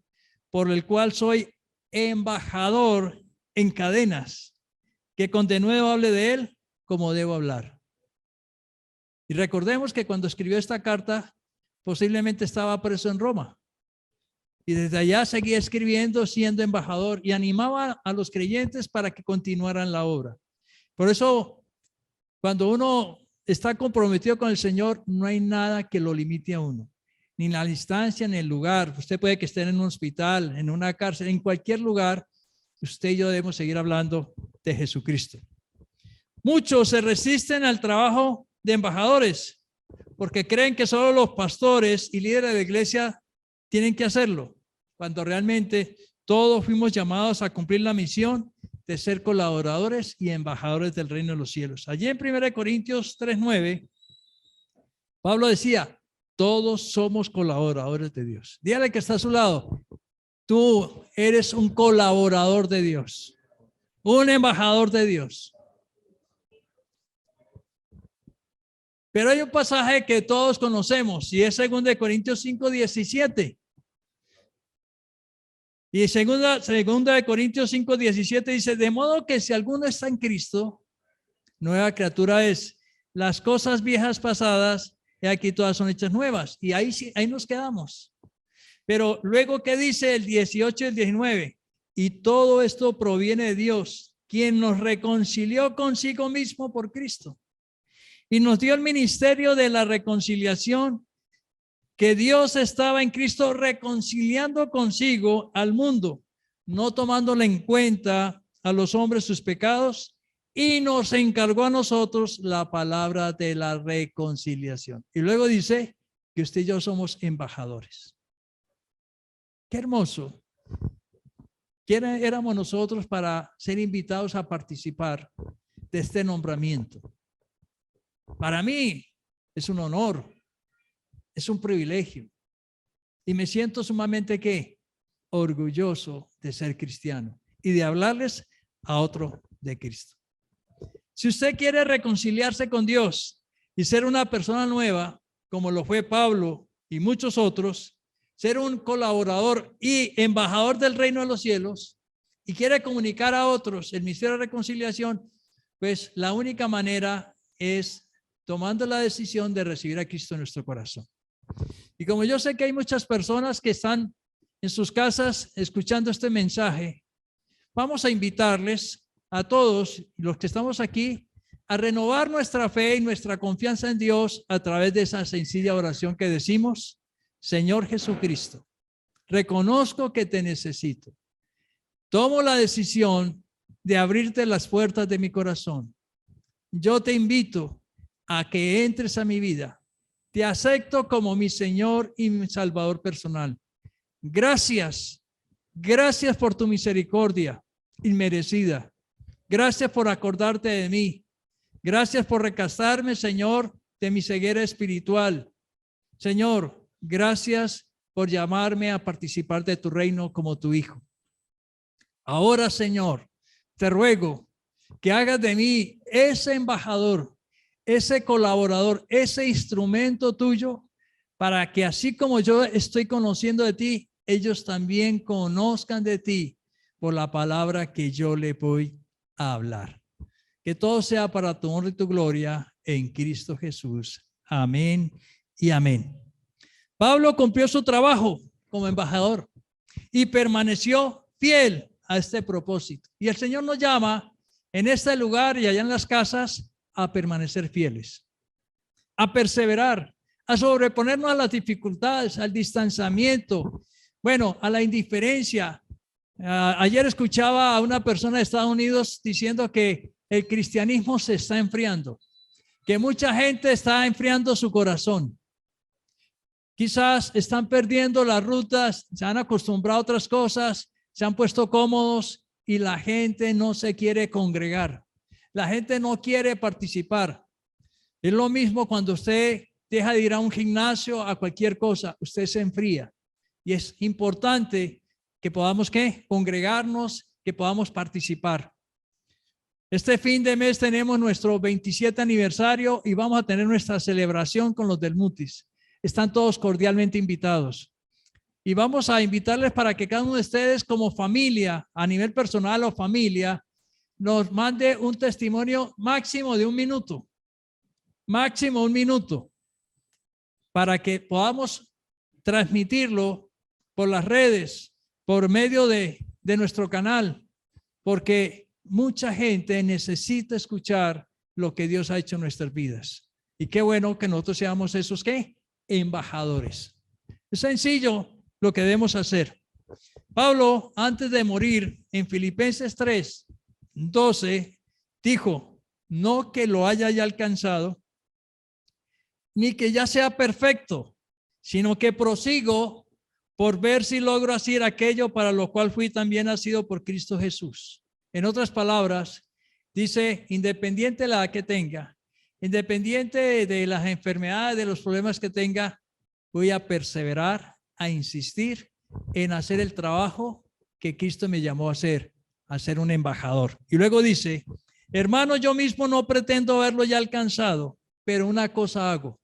por el cual soy embajador en cadenas, que con denuedo hable de él como debo hablar. Y recordemos que cuando escribió esta carta, posiblemente estaba preso en Roma. Y desde allá seguía escribiendo, siendo embajador, y animaba a los creyentes para que continuaran la obra. Por eso, cuando uno está comprometido con el Señor, no hay nada que lo limite a uno, ni la distancia, ni el lugar. Usted puede que esté en un hospital, en una cárcel, en cualquier lugar. Usted y yo debemos seguir hablando de Jesucristo. Muchos se resisten al trabajo de embajadores porque creen que solo los pastores y líderes de la iglesia tienen que hacerlo, cuando realmente todos fuimos llamados a cumplir la misión de ser colaboradores y embajadores del reino de los cielos. Allí en 1 Corintios 3:9, Pablo decía, todos somos colaboradores de Dios. Dígale que está a su lado, tú eres un colaborador de Dios, un embajador de Dios. Pero hay un pasaje que todos conocemos y es 2 Corintios 5:17. Y segunda de Corintios 5:17 dice, de modo que si alguno está en Cristo, nueva criatura es. Las cosas viejas pasadas, y aquí todas son hechas nuevas. Y ahí nos quedamos. Pero luego, ¿qué dice el 18 y el 19? Y todo esto proviene de Dios, quien nos reconcilió consigo mismo por Cristo. Y nos dio el ministerio de la reconciliación, que Dios estaba en Cristo reconciliando consigo al mundo, no tomándole en cuenta a los hombres sus pecados, y nos encargó a nosotros la palabra de la reconciliación. Y luego dice que usted y yo somos embajadores. Qué hermoso. ¿Quién éramos nosotros para ser invitados a participar de este nombramiento? Para mí es un honor, es un privilegio y me siento sumamente orgulloso de ser cristiano y de hablarles a otro de Cristo. Si usted quiere reconciliarse con Dios y ser una persona nueva, como lo fue Pablo y muchos otros, ser un colaborador y embajador del reino de los cielos y quiere comunicar a otros el misterio de reconciliación, pues la única manera es tomando la decisión de recibir a Cristo en nuestro corazón. Y como yo sé que hay muchas personas que están en sus casas escuchando este mensaje, vamos a invitarles a todos los que estamos aquí a renovar nuestra fe y nuestra confianza en Dios a través de esa sencilla oración que decimos, Señor Jesucristo, reconozco que te necesito. Tomo la decisión de abrirte las puertas de mi corazón. Yo te invito a que entres a mi vida. Te acepto como mi Señor y mi Salvador personal. Gracias por tu misericordia inmerecida. Gracias por acordarte de mí. Gracias por rescatarme, Señor, de mi ceguera espiritual. Señor, gracias por llamarme a participar de tu reino como tu hijo. Ahora, Señor, te ruego que hagas de mí ese embajador, ese colaborador, ese instrumento tuyo, para que así como yo estoy conociendo de ti, ellos también conozcan de ti por la palabra que yo le voy a hablar. Que todo sea para tu honra y tu gloria en Cristo Jesús. Amén y amén. Pablo cumplió su trabajo como embajador y permaneció fiel a este propósito. Y el Señor nos llama en este lugar y allá en las casas a permanecer fieles, a perseverar, a sobreponernos a las dificultades, al distanciamiento, bueno, a la indiferencia. Ayer escuchaba a una persona de Estados Unidos diciendo que el cristianismo se está enfriando, que mucha gente está enfriando su corazón. Quizás están perdiendo las rutas, se han acostumbrado a otras cosas, se han puesto cómodos y la gente no se quiere congregar. La gente no quiere participar. Es lo mismo cuando usted deja de ir a un gimnasio, a cualquier cosa, usted se enfría. Y es importante que podamos congregarnos, que podamos participar. Este fin de mes tenemos nuestro 27 aniversario y vamos a tener nuestra celebración con los del Mutis. Están todos cordialmente invitados. Y vamos a invitarles para que cada uno de ustedes como familia, a nivel personal o familia, nos mande un testimonio máximo de 1 minuto. Máximo 1 minuto. Para que podamos transmitirlo por las redes, por medio de nuestro canal, porque mucha gente necesita escuchar lo que Dios ha hecho en nuestras vidas. Y qué bueno que nosotros seamos esos, ¿qué? Embajadores. Es sencillo lo que debemos hacer. Pablo, antes de morir, en Filipenses 3:12, dijo, no que lo haya ya alcanzado, ni que ya sea perfecto, sino que prosigo por ver si logro hacer aquello para lo cual fui también nacido por Cristo Jesús. En otras palabras, dice, independiente de la edad que tenga, independiente de las enfermedades, de los problemas que tenga, voy a perseverar, a insistir en hacer el trabajo que Cristo me llamó a ser un embajador. Y luego dice, hermano, yo mismo no pretendo haberlo ya alcanzado, pero una cosa hago,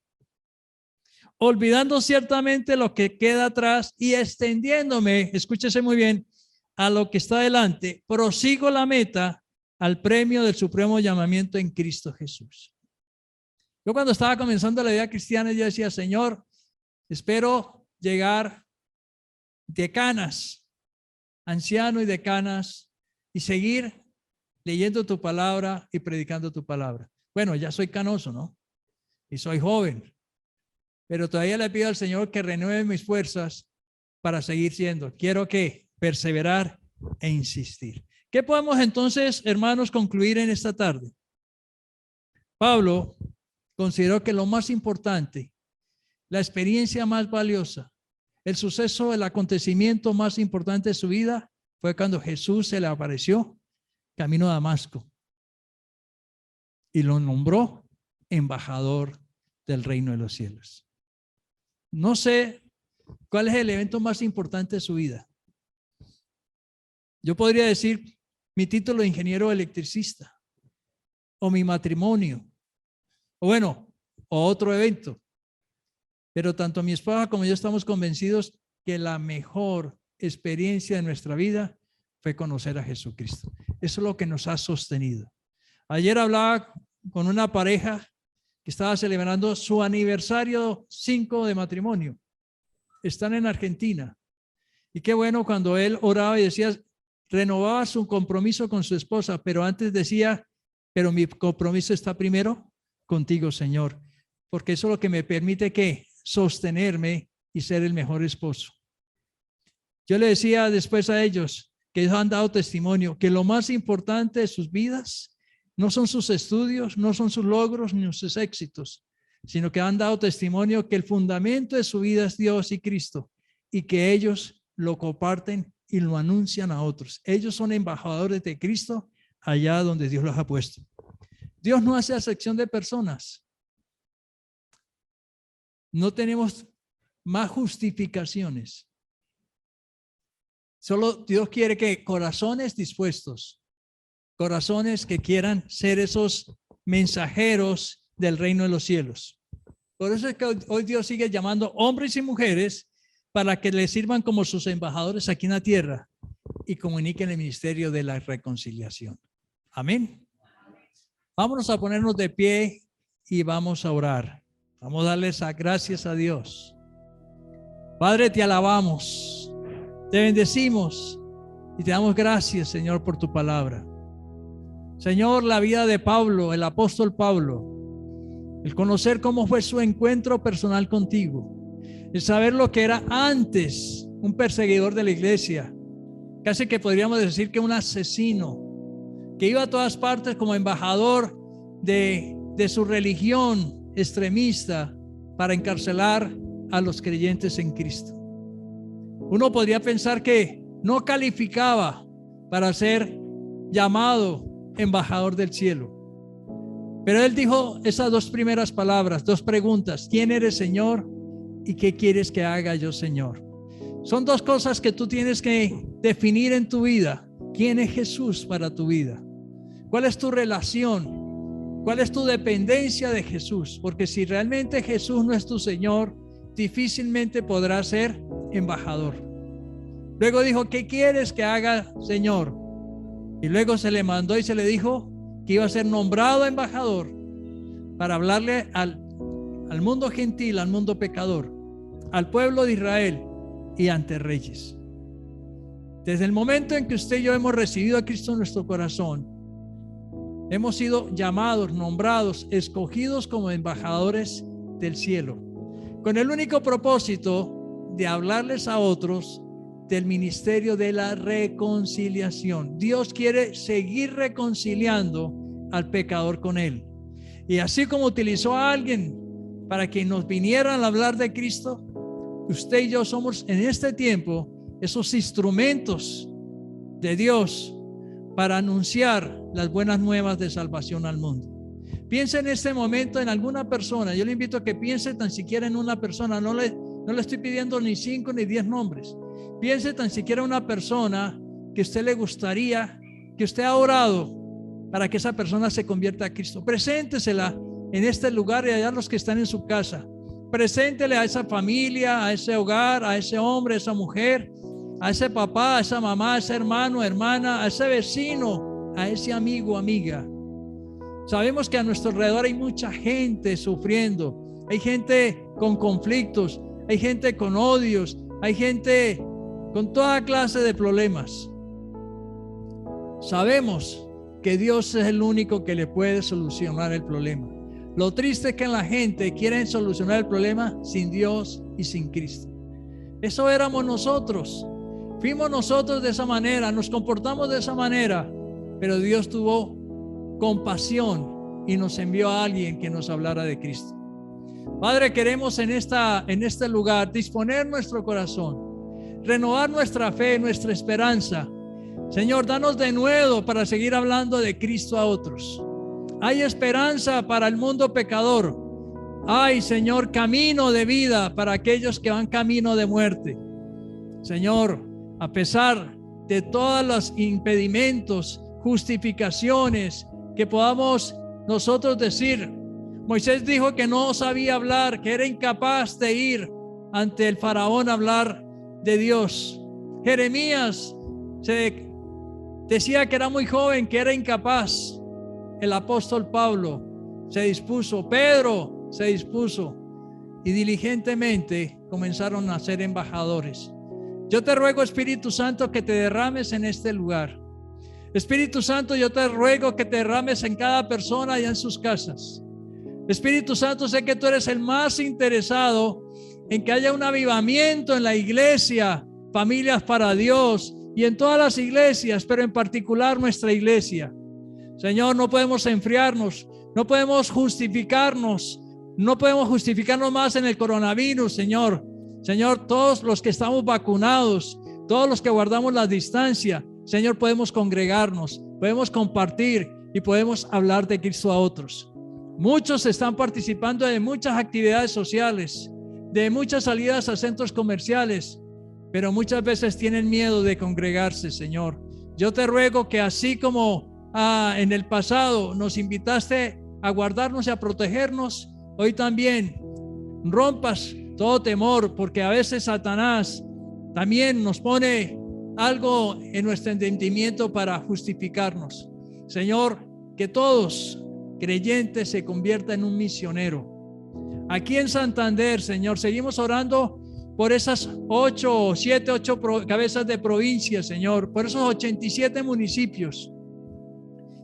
olvidando ciertamente lo que queda atrás y extendiéndome, escúchese muy bien, a lo que está delante, prosigo la meta al premio del supremo llamamiento en Cristo Jesús. Yo cuando estaba comenzando la vida cristiana, yo decía, Señor, espero llegar decanas, anciano y decanas, y seguir leyendo tu palabra y predicando tu palabra. Bueno, ya soy canoso, ¿no? Y soy joven, pero todavía le pido al Señor que renueve mis fuerzas para seguir siendo. Quiero que perseverar e insistir. ¿Qué podemos entonces, hermanos, concluir en esta tarde? Pablo consideró que lo más importante, la experiencia más valiosa, el suceso, el acontecimiento más importante de su vida fue cuando Jesús se le apareció camino a Damasco y lo nombró embajador del reino de los cielos. No sé cuál es el evento más importante de su vida. Yo podría decir mi título de ingeniero electricista o mi matrimonio o bueno, o otro evento. Pero tanto mi esposa como yo estamos convencidos que la mejor experiencia de nuestra vida fue conocer a Jesucristo. Eso es lo que nos ha sostenido. Ayer hablaba con una pareja que estaba celebrando su aniversario 5 de matrimonio. Están en Argentina. Y qué bueno cuando él oraba y decía, renovaba su compromiso con su esposa, pero antes decía, pero mi compromiso está primero contigo, Señor, porque eso es lo que me permite que sostenerme y ser el mejor esposo. Yo le decía después a ellos que ellos han dado testimonio que lo más importante de sus vidas no son sus estudios, no son sus logros ni sus éxitos, sino que han dado testimonio que el fundamento de su vida es Dios y Cristo y que ellos lo comparten y lo anuncian a otros. Ellos son embajadores de Cristo allá donde Dios los ha puesto. Dios no hace acepción de personas. No tenemos más justificaciones. Solo Dios quiere que corazones dispuestos, corazones que quieran ser esos mensajeros del reino de los cielos. Por eso es que hoy Dios sigue llamando hombres y mujeres para que le sirvan como sus embajadores aquí en la tierra y comuniquen el ministerio de la reconciliación. Amén. Vámonos a ponernos de pie y vamos a orar. Vamos a darles gracias a Dios. Padre, te alabamos, te bendecimos y te damos gracias, Señor, por tu palabra. Señor, la vida de Pablo, el apóstol Pablo, el conocer cómo fue su encuentro personal contigo, el saber lo que era antes un perseguidor de la iglesia, casi que podríamos decir que un asesino, que iba a todas partes como embajador de su religión extremista para encarcelar a los creyentes en Cristo. Uno podría pensar que no calificaba para ser llamado embajador del cielo, pero él dijo esas dos primeras palabras, dos preguntas: ¿quién eres, Señor? ¿Y qué quieres que haga yo, Señor? Son dos cosas que tú tienes que definir en tu vida. ¿Quién es Jesús para tu vida? ¿Cuál es tu relación? ¿Cuál es tu dependencia de Jesús? Porque si realmente Jesús no es tu Señor, difícilmente podrás ser embajador. Luego dijo, ¿qué quieres que haga, Señor? Y luego se le mandó y se le dijo que iba a ser nombrado embajador para hablarle al mundo gentil, al mundo pecador, al pueblo de Israel, y ante reyes. Desde el momento en que usted y yo hemos recibido a Cristo en nuestro corazón, hemos sido llamados, nombrados, escogidos como embajadores del cielo, con el único propósito de hablarles a otros del ministerio de la reconciliación. Dios quiere seguir reconciliando al pecador con Él. Y así como utilizó a alguien para que nos vinieran a hablar de Cristo, usted y yo somos en este tiempo esos instrumentos de Dios para anunciar las buenas nuevas de salvación al mundo. Piense en este momento en alguna persona. Yo le invito a que piense tan siquiera en una persona. No le estoy pidiendo ni 5 ni 10 nombres. Piense tan siquiera en una persona que usted le gustaría, que usted ha orado para que esa persona se convierta a Cristo. Preséntesela en este lugar y allá los que están en su casa. Preséntele a esa familia, a ese hogar, a ese hombre, a esa mujer, a ese papá, a esa mamá, a ese hermano, hermana, a ese vecino, a ese amigo, amiga. Sabemos que a nuestro alrededor hay mucha gente sufriendo, hay gente con conflictos, hay gente con odios, hay gente con toda clase de problemas. Sabemos que Dios es el único que le puede solucionar el problema. Lo triste es que la gente quiere solucionar el problema sin Dios y sin Cristo. Eso éramos nosotros. Fuimos nosotros de esa manera, nos comportamos de esa manera, pero Dios tuvo compasión y nos envió a alguien que nos hablara de Cristo. Padre, queremos en este lugar disponer nuestro corazón, renovar nuestra fe, nuestra esperanza. Señor, danos de nuevo para seguir hablando de Cristo a otros. Hay esperanza para el mundo pecador. Hay, Señor, camino de vida para aquellos que van camino de muerte. Señor, a pesar de todos los impedimentos, justificaciones que podamos nosotros decir, Moisés dijo que no sabía hablar, que era incapaz de ir ante el faraón a hablar de Dios. Jeremías decía que era muy joven, que era incapaz. El apóstol Pablo se dispuso, Pedro se dispuso y diligentemente comenzaron a ser embajadores. Yo te ruego, Espíritu Santo, que te derrames en este lugar. Espíritu Santo, yo te ruego que te derrames en cada persona y en sus casas. Espíritu Santo, sé que tú eres el más interesado en que haya un avivamiento en la iglesia, Familias para Dios, y en todas las iglesias, pero en particular nuestra iglesia. Señor, no podemos enfriarnos, no podemos justificarnos más en el coronavirus, Señor. Señor, todos los que estamos vacunados, todos los que guardamos la distancia, Señor, podemos congregarnos, podemos compartir y podemos hablar de Cristo a otros. Muchos están participando de muchas actividades sociales, de muchas salidas a centros comerciales, pero muchas veces tienen miedo de congregarse, Señor. Yo te ruego que así como en el pasado nos invitaste a guardarnos y a protegernos, hoy también rompas todo temor, porque a veces Satanás también nos pone algo en nuestro entendimiento para justificarnos. Señor, que todos creyentes se conviertan en un misionero. Aquí en Santander, Señor, seguimos orando por esas 8 cabezas de provincia, Señor, por esos 87 municipios.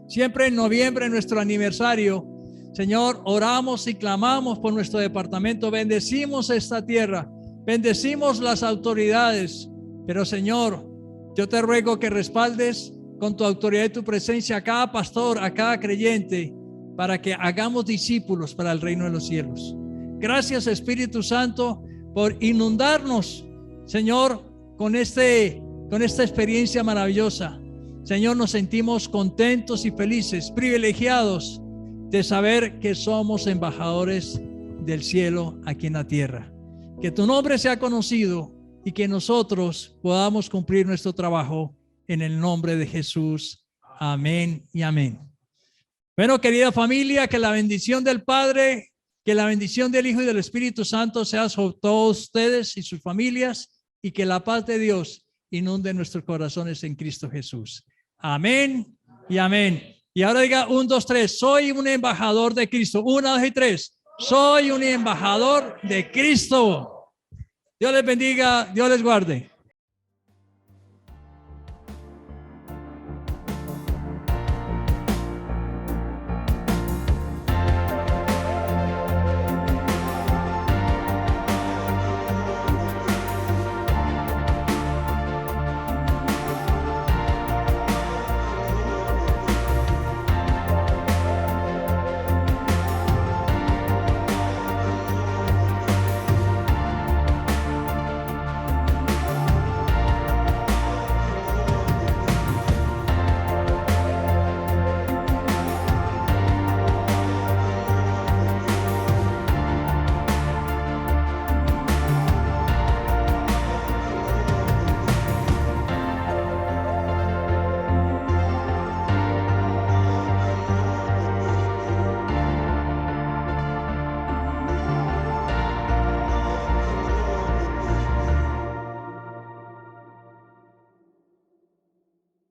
Siempre en noviembre, nuestro aniversario, Señor, oramos y clamamos por nuestro departamento, bendecimos esta tierra, bendecimos las autoridades, pero Señor, yo te ruego que respaldes con tu autoridad y tu presencia a cada pastor, a cada creyente, para que hagamos discípulos para el reino de los cielos. Gracias, Espíritu Santo, por inundarnos, Señor, con esta experiencia maravillosa. Señor, nos sentimos contentos y felices, privilegiados de saber que somos embajadores del cielo aquí en la tierra. Que tu nombre sea conocido y que nosotros podamos cumplir nuestro trabajo en el nombre de Jesús. Amén y amén. Bueno, querida familia, que la bendición del Padre, que la bendición del Hijo y del Espíritu Santo sea sobre todos ustedes y sus familias, y que la paz de Dios inunde nuestros corazones en Cristo Jesús. Amén y amén. Y ahora diga 1, 2, 3. Soy un embajador de Cristo. 1, 2 y 3. Soy un embajador de Cristo. Dios les bendiga, Dios les guarde.